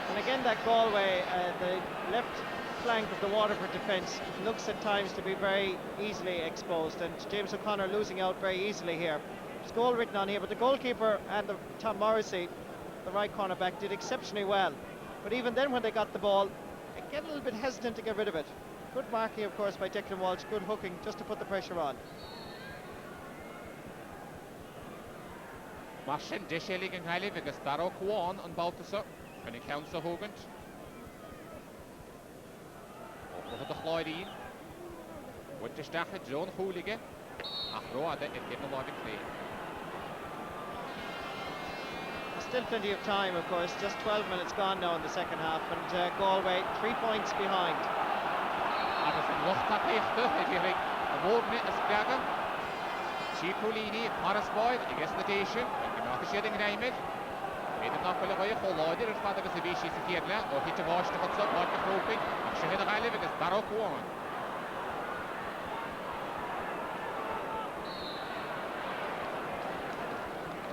And again, that Galway, the left flank of the Waterford defence looks at times to be very easily exposed, and James O'Connor losing out very easily here. There's goal written on here, but the goalkeeper and Tom Morrissey, the right cornerback, did exceptionally well. But even then, when they got the ball, they get a little bit hesitant to get rid of it. Good marking, of course, by Declan Walsh, good hooking just to put the pressure on. Martin Dishelling and Hailey, because Darrow Kwan on Baltasar. Can he count the Hogan? Over the Chlorine. With the Stafford, John Hooligan. After it didn't log in play. Still plenty of time, of course. Just 12 minutes gone now in the second half, and Galway 3 points behind. Anderson locht at echte. Hij heeft een woord met een spraken. Cipollini, Paris Boyd, I guess the Dacia. En die maakt de shedding rijmen. Weet het nog wel een goede leider. Het gaat ook een beetje verkeerd. Of hij te wachten gaat zo, wat gekropen. Als je het erbij leeft, is daar ook gewoon.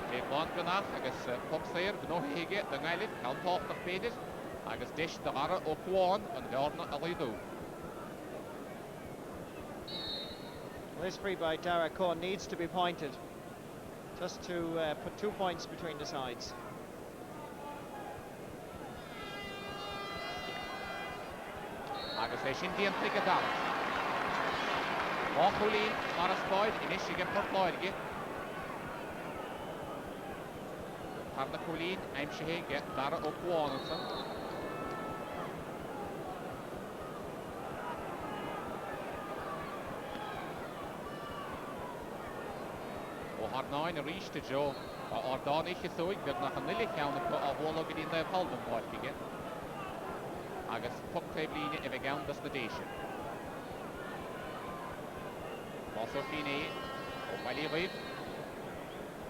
Ik want vandaag, ik is popseer, nog hege, de geilig, kan toch nog beter. Ik is dish de arre ook gewoon en daar nog alleen doen. This free by Dara Cohen needs to be pointed, just to put 2 points between the sides. Agus é sin díon plica dal. Máchúlín mar a spáid inis sig an portláidge. Harna Cúlín aimse héige Dara ó Cuánanson. Ó Harnáin a ríiste Jo ar dániche sóig beg nach an nillich cheannach a bhólagad í na halban báidge. Agus pucktablíne I bheith gan das na déise. Másó Fíné ó bailí rih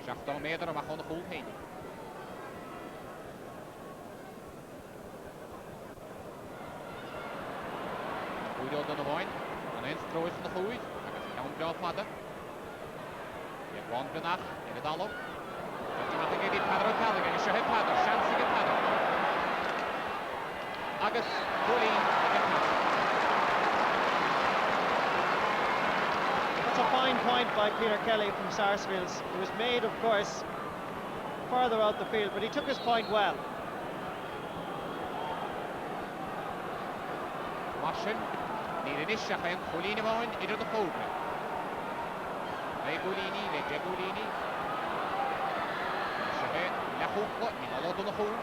16 méadar amach chun na chúl féine. Chúideol don na bhain, an ein stróis na chúid, agus ceann beá fada. Iag bhain benach, in a daló. Agus ag éidir padar ó talig, agus seo padar, seansig a padar. Agus Cúlín ag a padar. That's a fine point by Peter Kelly from Sarsfields. It was made, of course, further out the field, but he took his point well. Marsin, ní an isteach an Cúlín a bhain idir na cóbre. Le Cúlíní, le de Cúlíní. Sehe le chúpla, ní na lodú na chúl.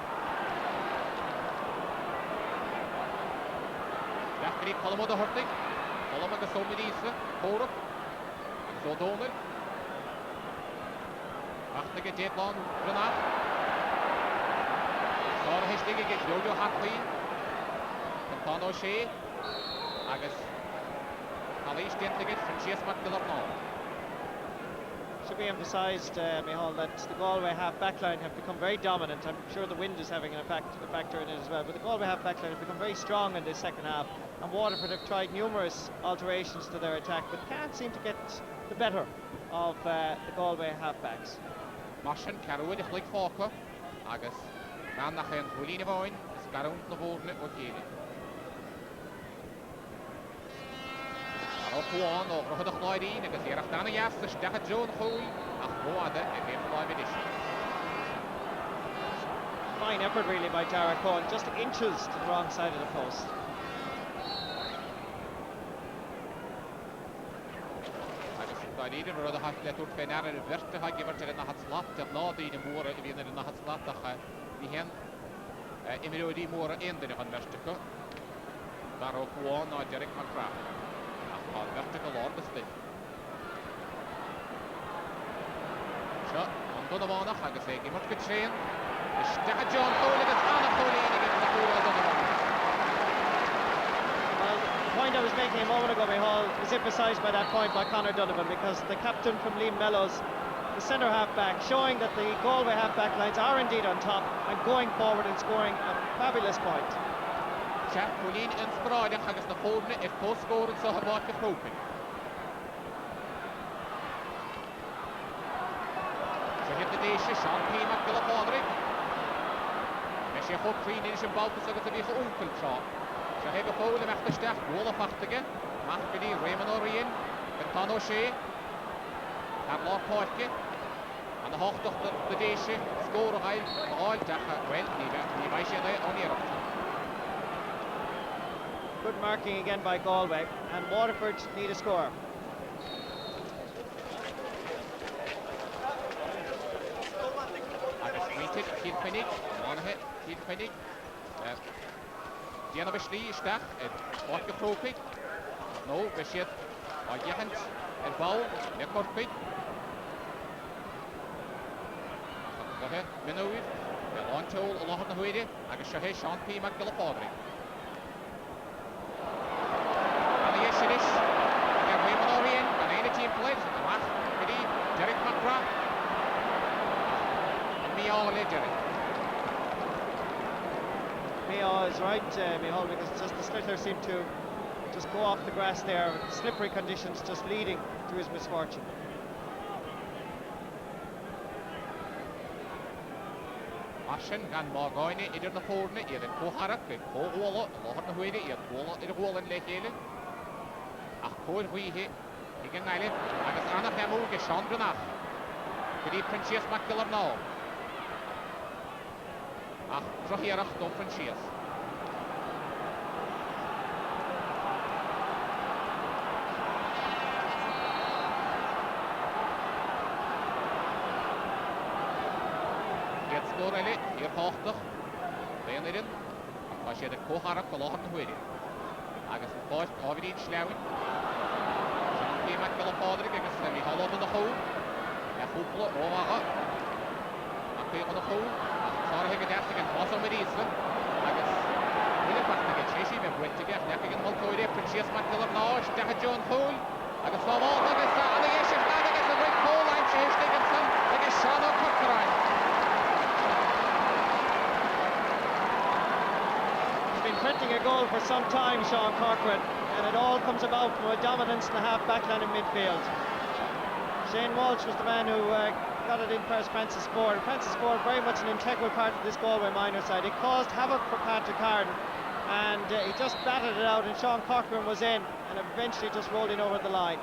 Lechtarí colmod a hurtig, colm agus ómidísa, córach, agus ódónir. Achtig a déadlán brunach. Sára heistig ag Jojo Hartley. Cantán ó sé. Agus Calís Dentligid from Chase McDillar now. So be emphasised, Micheál, that the Galway half backline have become very dominant. I'm sure the wind is having a factor in it as well, but the Galway half backline have become very strong in this second half, and Waterford have tried numerous alterations to their attack, but can't seem to get the better of the Galway half-backs. Martin Carwood, ich like Falco, agus man nach ein Hurling Vain, is garant na vorne og hele. Juan og rohde gleiding, agus hier achteraan de jaarste stegen John Hoy, ach boade en weer live edition. Fine effort really by Dara Cohen, just inches to the wrong side of the post. Ieder maar dat heeft let ook bij naar de verte hij geeft er naar het slap dat na die moeren wie er naar het slap dat die hen in die moeren in de gaan versteken daar ook gewoon naar direct maar kracht ach vertical order stil zo en dan de baan gaat gezegd je moet getrain is tegen John Cole het aan de Cole in de Cole dat The point I was making a moment ago, Micheál, is emphasised by that point by Conor Donovan, because the captain from Liam Mellows, the centre half-back, showing that the Galway half-back lines are indeed on top and going forward and scoring a fabulous point. Jack Pauline inspired agus na fórne if post scored so have got gefroken. So hit the Daisy, Sean P. McGill-Podrick. Mes je goed vriend in zijn bal te zeggen te onkel trap. Ze hebben Polen met de sterk wolfachtige. Mag die Raymond Orien, Bertan O'Shea. Haar laag paardje. Aan de hoogte de Daisy scoren hij al tegen wel die wijs je daar oneer. Good marking again by Galway, and Waterford need a score. Kilpennig, one hit, Kilpennig. Die andere Schlie ist da, wordt gekropen. Nou, we zitten al jechend en bal, de korping. Zeggen, Minouid, de landtool, Allah het nog weer, en je Sean P. McGill-Podrick. En de eerste is, ja, Raymond Orien, en ene team plays, en wacht, die Derek McGrath. En Micheál Derek. Micheál is right, Micheál, because just the slitter seemed to just go off the grass there, slippery conditions just leading to his misfortune. Ashen gan Margaine idir na fórne idir Coharak, Cohwalla, Lord na Huide, idir Wall in Lechele. Ach, Coil Huihe, igen Nile, agus Anna Hemu, Geshandranach. Gedi Princess McGillar now. Ach, Trohirach, do Princess. Scorele, hier 80. Ben erin. Als je de Coharak verloren te horen. Agus de post over die slauwen. Zo'n team met McGill-Podrick, agus de Micheál op de goal. Ja, hoepelen, overgaan. Dan kun je op de goal. Zorg ik het echt tegen Bas om het iets. Agus, hele prachtige Cheshy met Wittige. Net tegen Maltoide, Princess McGill nou, tegen John Hole. Agus van Wal, agus aan de eerste vraag, agus de Rick Cole, en Cheshy tegen Sam, agus Sean O'Cockerine. Printing a goal for some time, Sean Corcoran, and it all comes about from a dominance in the half backline in midfield. Shane Walsh was the man who got it in past Francis Ford. Francis Ford very much an integral part of this Galway minor side. It caused havoc for Patrick Harden, and he just batted it out, and Sean Corcoran was in and eventually just rolled in over the line.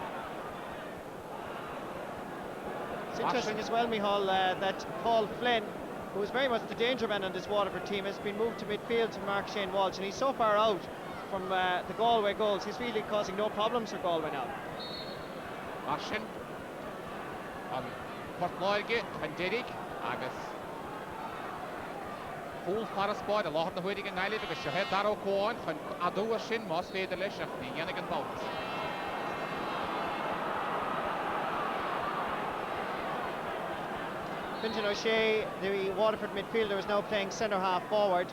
It's interesting as well, Micheál, that Paul Flynn, who is very much the danger man on this Waterford team, has been moved to midfield to mark Shane Walsh, and he's so far out from the Galway goals, he's really causing no problems for Galway now. Ashen, Portloige, and Derek, agus full Paris Boyd, a lot of the Huidig and Nile, because she had Darrow Cohen, and Adu Shin, must be the Lish of the Yannigan Bounce. Fintan O'Shea, the Waterford midfielder, is now playing centre half forward.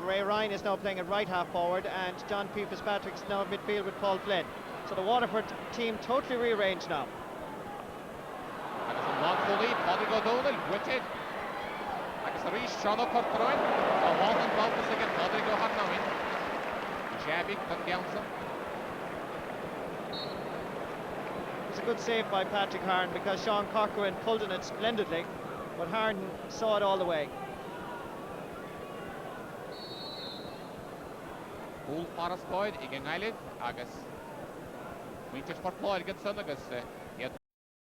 Ray Ryan is now playing at right half forward, and John P. Fitzpatrick is now at midfield with Paul Flynn. So the Waterford team totally rearranged now. Agus Long fully, Paddy O'Donnell with it. Agus a rís Sean O'Cortarain. A Walton Baltus again, Paddy go hard now in. Shabby, that Gelson. It was a good save by Patrick Harn because Sean Corcoran pulled in it splendidly, but Harn saw it all the way. Full Forest Boyd, again Eilid, Agus. Winter Sport Boyd gets on, Agus.